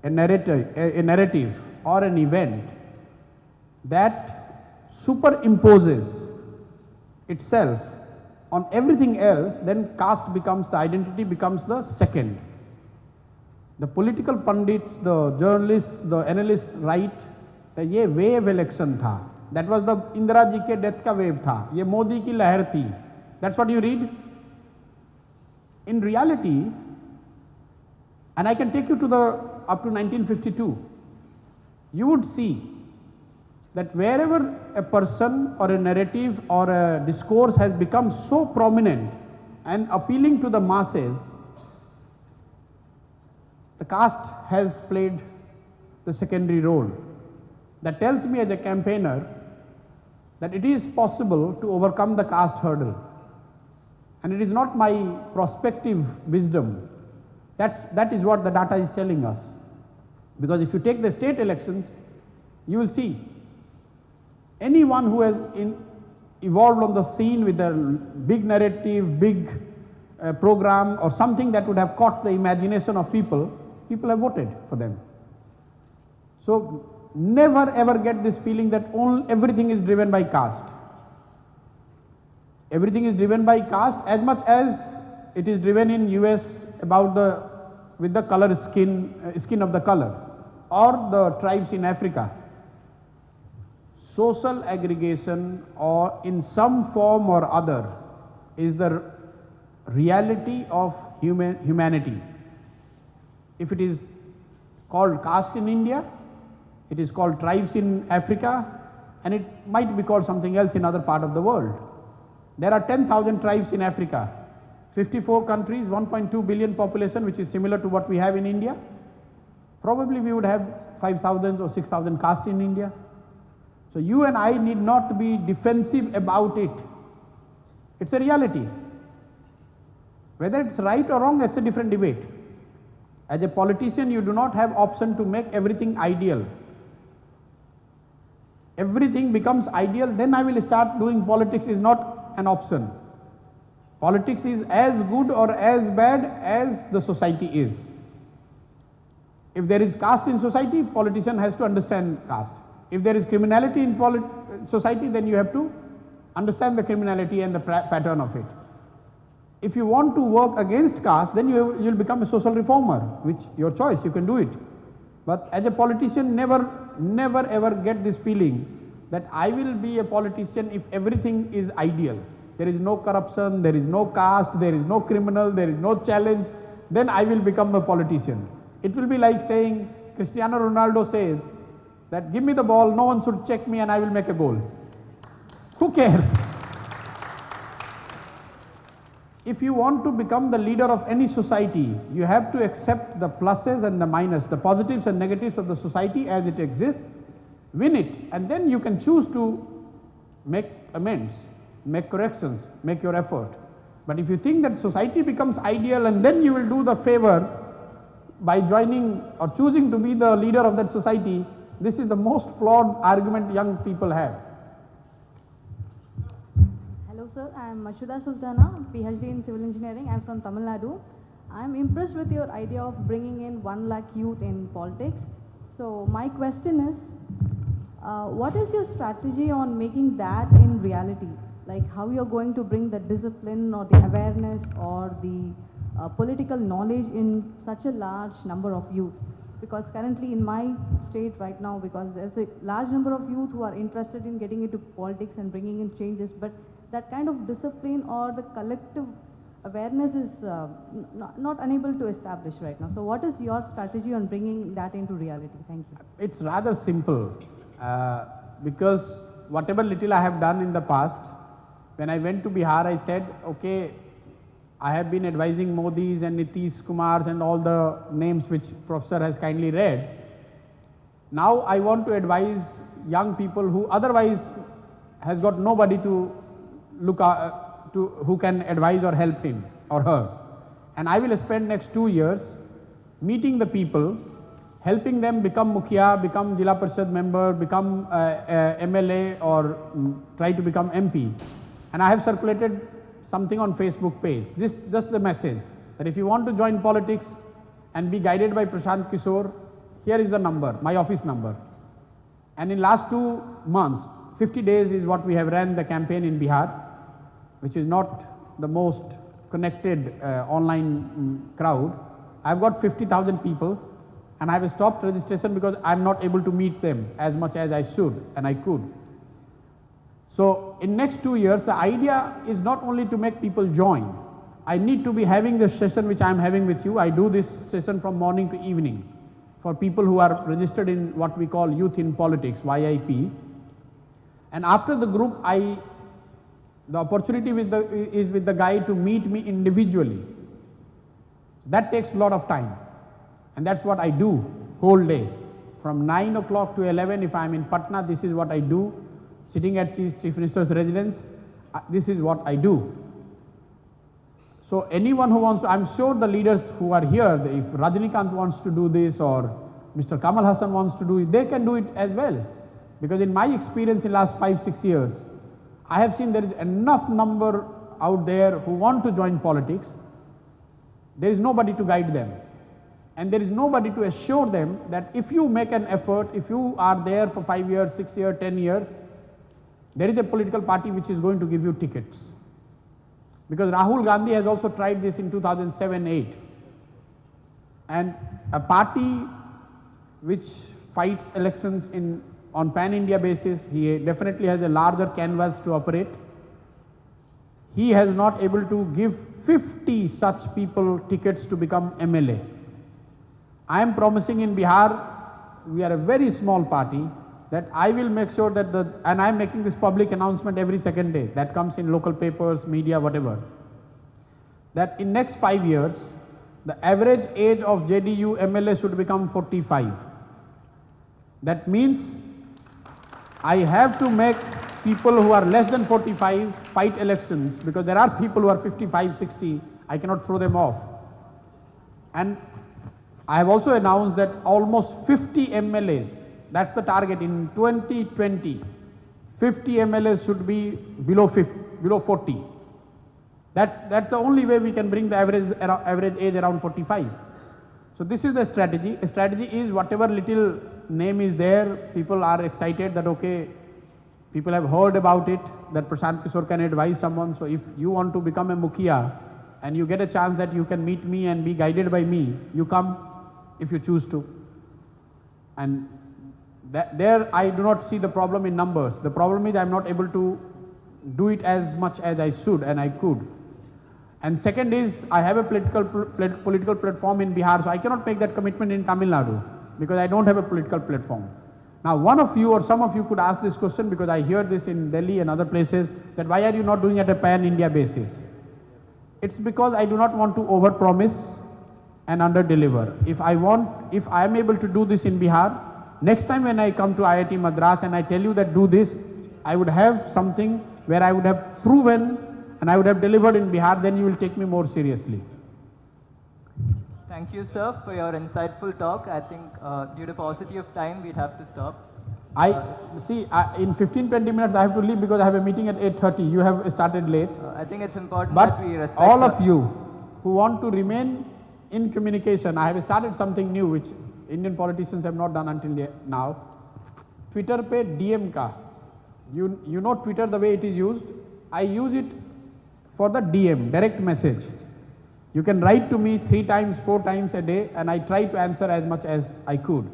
a narrative or an event that superimposes itself on everything else, then caste becomes, the identity becomes the second. The political pundits, the journalists, the analysts write that ये wave election था. That was the Indira ji के death का wave था. ये Modi की लहर थी. That's what you read. In reality, and I can take you to the up to 1952, you would see that wherever a person or a narrative or a discourse has become so prominent and appealing to the masses, the caste has played the secondary role. That tells me as a campaigner that it is possible to overcome the caste hurdle. And it is not my prospective wisdom. That is what the data is telling us. Because if you take the state elections, you will see anyone who has evolved on the scene with a big narrative, big program or something that would have caught the imagination of people, people have voted for them. So never ever get this feeling that everything is driven by caste. Everything is driven by caste as much as it is driven in US about with the color skin of the color, or the tribes in Africa. Social aggregation or in some form or other is the reality of humanity. If it is called caste in India, it is called tribes in Africa, and it might be called something else in other part of the world. There are 10,000 tribes in Africa, 54 countries, 1.2 billion population, which is similar to what we have in India. Probably we would have 5,000 or 6,000 caste in India. So you and I need not be defensive about it. It's a reality. Whether it's right or wrong, that's a different debate. As a politician, you do not have option to make everything ideal. Everything becomes ideal, then I will start doing politics is not an option. Politics is as good or as bad as the society is. If there is caste in society, politician has to understand caste. If there is criminality in society, then you have to understand the criminality and the pattern of it. If you want to work against caste, then you will become a social reformer, which your choice, you can do it. But as a politician, never ever get this feeling that I will be a politician if everything is ideal. There is no corruption, there is no caste, there is no criminal, there is no challenge, then I will become a politician. It will be like saying, Cristiano Ronaldo says that give me the ball, no one should check me and I will make a goal. Who cares? If you want to become the leader of any society, you have to accept the pluses and the minuses, the positives and negatives of the society as it exists, win it, and then you can choose to make amends, make corrections, make your effort. But if you think that society becomes ideal and then you will do the favor by joining or choosing to be the leader of that society, this is the most flawed argument young people have. Hello sir, I am Mashuda Sultana, PhD in Civil Engineering. I am from Tamil Nadu. I am impressed with your idea of bringing in 1 lakh youth in politics. So my question is, what is your strategy on making that in reality? Like how you are going to bring the discipline or the awareness or the political knowledge in such a large number of youth? Because currently in my state right now, because there's a large number of youth who are interested in getting into politics and bringing in changes, but that kind of discipline or the collective awareness is not unable to establish right now. So what is your strategy on bringing that into reality? Thank you. It's rather simple because whatever little I have done in the past, when I went to Bihar, I said, okay, I have been advising Modi's and Nitish Kumar's and all the names which Professor has kindly read. Now I want to advise young people who otherwise has got nobody to look to who can advise or help him or her. And I will spend next 2 years meeting the people, helping them become Mukhiya, become Jila Parishad member, become MLA or try to become MP. And I have circulated something on Facebook page. This just the message that if you want to join politics and be guided by Prashant Kishor, here is the number, my office number. And in last 2 months, 50 days is what we have ran the campaign in Bihar, which is not the most connected online crowd. I've got 50,000 people and I have stopped registration because I'm not able to meet them as much as I should and I could. So in next 2 years, the idea is not only to make people join. I need to be having this session which I am having with you. I do this session from morning to evening for people who are registered in what we call Youth in Politics, YIP. And after the group, the opportunity is with the guy to meet me individually. That takes a lot of time. And that's what I do whole day. From 9 o'clock to 11, if I'm in Patna, this is what I do. Sitting at Chief Minister's residence, this is what I do. So anyone who wants to, I'm sure the leaders who are here, if Rajinikanth wants to do this or Mr. Kamal Hassan wants to do it, they can do it as well. Because in my experience in last 5-6 years, I have seen there is enough number out there who want to join politics. There is nobody to guide them. And there is nobody to assure them that if you make an effort, if you are there for 5 years, 6 years, 10 years, there is a political party which is going to give you tickets. Because Rahul Gandhi has also tried this in 2007-8. And a party which fights elections on pan-India basis, he definitely has a larger canvas to operate. He has not able to give 50 such people tickets to become MLA. I am promising in Bihar, we are a very small party, that I will make sure that and I am making this public announcement every second day, that comes in local papers, media, whatever, that in next 5 years, the average age of JDU MLA should become 45. That means I have to make people who are less than 45 fight elections, because there are people who are 55, 60, I cannot throw them off. And I have also announced that almost 50 MLAs, that's the target in 2020, 50 MLAs should be below 40. That's the only way we can bring the average age around 45. So this is the strategy. A strategy is whatever little name is there, people are excited that okay, people have heard about it, that Prashant Kishor can advise someone. So if you want to become a Mukhiya and you get a chance that you can meet me and be guided by me, you come if you choose to. And there I do not see the problem in numbers. The problem is I am not able to do it as much as I should and I could. And second is I have a political platform in Bihar, so I cannot make that commitment in Tamil Nadu because I don't have a political platform. Now one of you or some of you could ask this question, because I hear this in Delhi and other places, that why are you not doing it at a pan-India basis? It's because I do not want to overpromise and under-deliver. If I am able to do this in Bihar, next time when I come to IIT Madras and I tell you that do this, I would have something where I would have proven and I would have delivered in Bihar, then you will take me more seriously. Thank you, sir, for your insightful talk. I think due to paucity of time, we'd have to stop. In 15-20 minutes I have to leave because I have a meeting at 8:30. You have started late. I think it's important but that we respect all of you who want to remain in communication, I have started something new which Indian politicians have not done until now. Twitter pe DM ka. You know Twitter the way it is used. I use it for the DM, direct message. You can write to me 3 times, 4 times a day, and I try to answer as much as I could.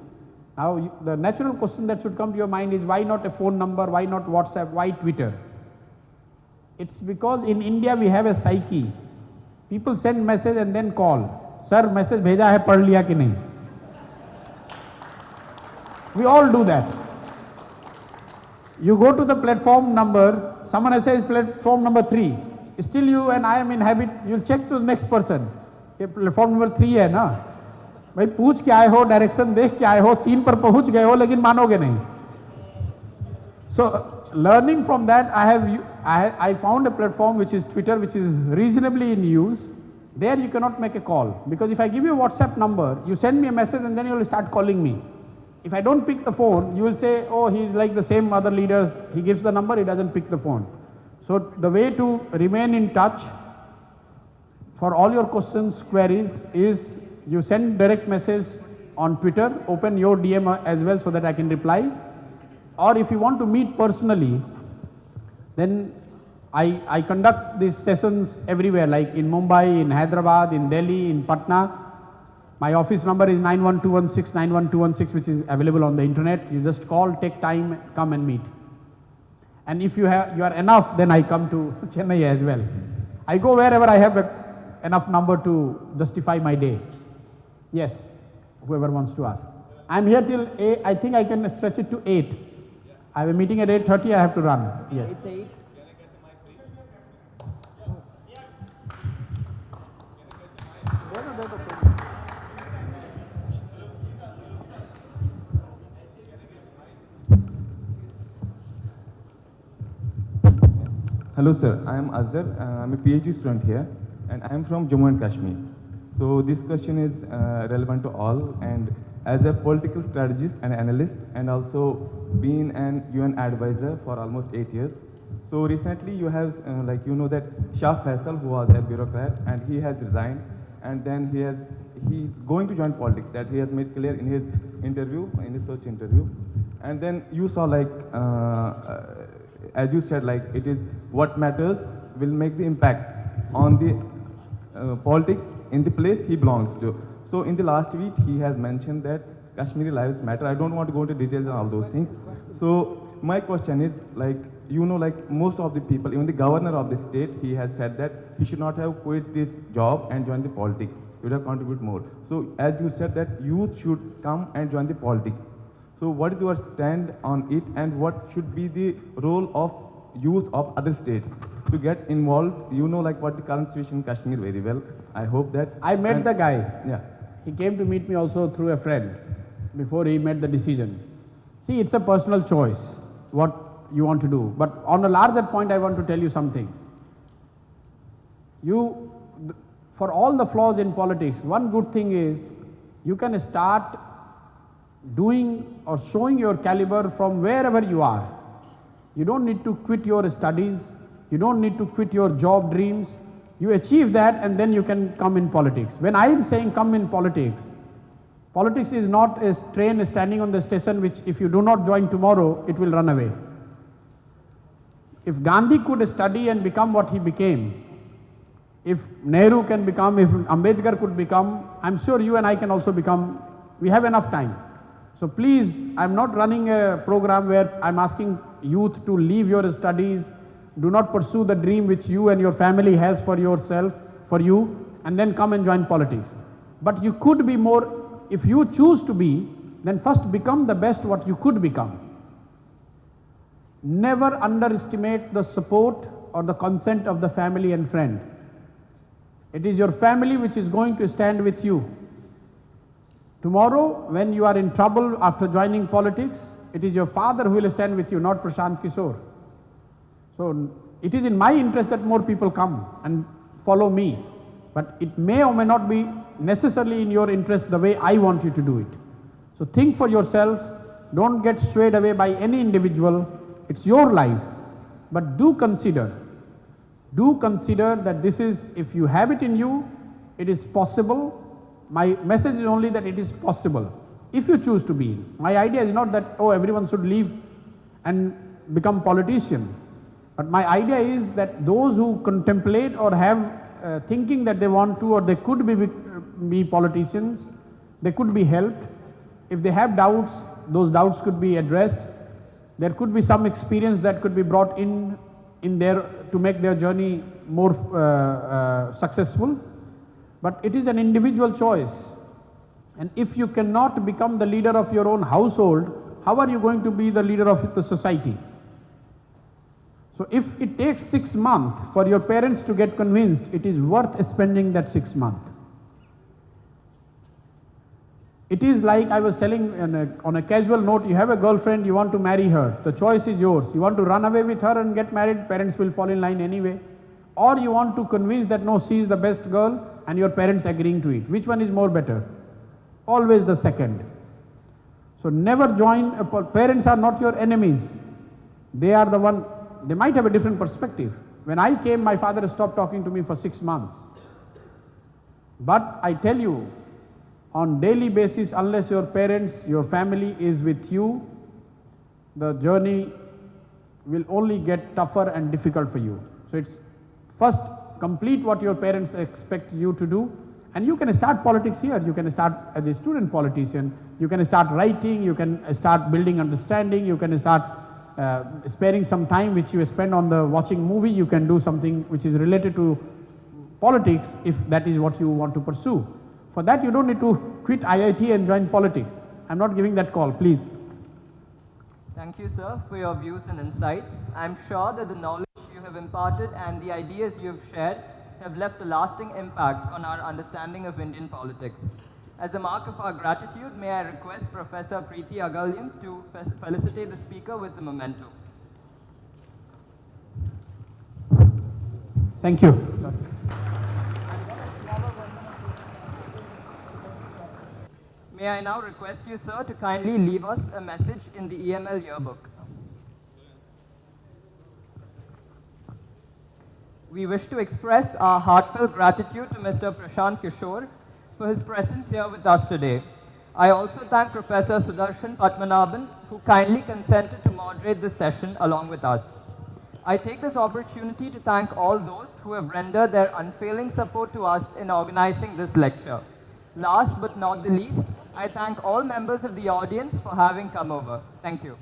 Now, the natural question that should come to your mind is, why not a phone number, why not WhatsApp, why Twitter? It's because in India we have a psyche. People send message and then call. Sir, message bheja hai, pad liya ki nahi? We all do that. You go to the platform number, someone says platform number 3. Still you and I am in habit, you'll check to the next person. ये platform number 3 है ना? भाई पूछ के आए हो, direction देख के आए हो, 3 पर पहुंच गए हो, लेकिन मानोगे नहीं. So learning from that, I found a platform which is Twitter, which is reasonably in use. There you cannot make a call, because if I give you a WhatsApp number, you send me a message and then you will start calling me. If I don't pick the phone, you will say, oh, he's like the same other leaders, he gives the number, he doesn't pick the phone. So the way to remain in touch for all your questions, queries, is you send direct message on Twitter, open your DM as well so that I can reply. Or if you want to meet personally, then I conduct these sessions everywhere, like in Mumbai, in Hyderabad, in Delhi, in Patna. My office number is 91216 91216, which is available on the internet. You just call, take time, come and meet. And if you are enough, then I come to Chennai as well. I go wherever I have enough number to justify my day. Yes, whoever wants to ask. I'm here till 8. I think I can stretch it to 8. I have a meeting at 8:30. I have to run. Yes. It's 8. Hello sir, I am Azhar. I'm a PhD student here and I am from Jammu and Kashmir. So this question is relevant to all, and as a political strategist and analyst and also been an UN advisor for almost 8 years. So recently you have that Shah Faisal, who was a bureaucrat, and he has resigned, and then he's going to join politics. That he has made clear in his interview, in his first interview. And then you saw as you said, it is what matters will make the impact on the politics in the place he belongs to. So in the last week, he has mentioned that Kashmiri lives matter. I don't want to go into details on all those things. So my question is, most of the people, even the governor of the state, he has said that he should not have quit this job and joined the politics. He would have contributed more. So as you said that youth should come and join the politics. So what is your stand on it, and what should be the role of youth of other states to get involved? What the current situation in Kashmir very well. I hope that. I met the guy. Yeah. He came to meet me also through a friend before he made the decision. See, it's a personal choice what you want to do. But on a larger point, I want to tell you something. For all the flaws in politics, one good thing is you can start doing or showing your caliber from wherever you are. You don't need to quit your studies. You don't need to quit your job dreams. You achieve that and then you can come in politics. When I am saying come in politics, politics is not a train standing on the station which if you do not join tomorrow, it will run away. If Gandhi could study and become what he became, if Nehru can become, if Ambedkar could become, I'm sure you and I can also become. We have enough time. So please, I'm not running a program where I'm asking youth to leave your studies, do not pursue the dream which you and your family has for yourself, for you, and then come and join politics. But you could be more, if you choose to be, then first become the best what you could become. Never underestimate the support or the consent of the family and friend. It is your family which is going to stand with you. Tomorrow, when you are in trouble after joining politics, it is your father who will stand with you, not Prashant Kishor. So it is in my interest that more people come and follow me. But it may or may not be necessarily in your interest the way I want you to do it. So think for yourself. Don't get swayed away by any individual. It's your life. But do consider that this is, if you have it in you, it is possible. My message is only that it is possible, if you choose to be. My idea is not that, everyone should leave and become politician. But my idea is that those who contemplate or have thinking that they want to or they could be politicians, they could be helped. If they have doubts, those doubts could be addressed. There could be some experience that could be brought in there to make their journey more successful. But it is an individual choice. And if you cannot become the leader of your own household, how are you going to be the leader of the society? So if it takes 6 months for your parents to get convinced, it is worth spending that 6 months. It is like I was telling on a casual note, you have a girlfriend, you want to marry her, the choice is yours. You want to run away with her and get married, parents will fall in line anyway. Or you want to convince that no, she is the best girl and your parents agreeing to it. Which one is more better? Always the second. So never join, parents are not your enemies. They are the one, they might have a different perspective. When I came, my father stopped talking to me for 6 months. But I tell you, on daily basis, unless your parents, your family is with you, the journey will only get tougher and difficult for you. So it's first complete what your parents expect you to do, and you can start politics here. You can start as a student politician, you can start writing, you can start building understanding, you can start sparing some time which you spend on the watching movie, you can do something which is related to politics if that is what you want to pursue. For that you don't need to quit IIT and join politics. I'm not giving that call, please. Thank you, sir, for your views and insights. I'm sure that the knowledge you have imparted and the ideas you have shared have left a lasting impact on our understanding of Indian politics. As a mark of our gratitude, may I request Professor Preeti Agalyam to felicitate the speaker with the memento. Thank you. May I now request you, sir, to kindly leave us a message in the EML yearbook. We wish to express our heartfelt gratitude to Mr. Prashant Kishor for his presence here with us today. I also thank Professor Sudarshan Padmanabhan, who kindly consented to moderate this session along with us. I take this opportunity to thank all those who have rendered their unfailing support to us in organizing this lecture. Last but not the least, I thank all members of the audience for having come over. Thank you.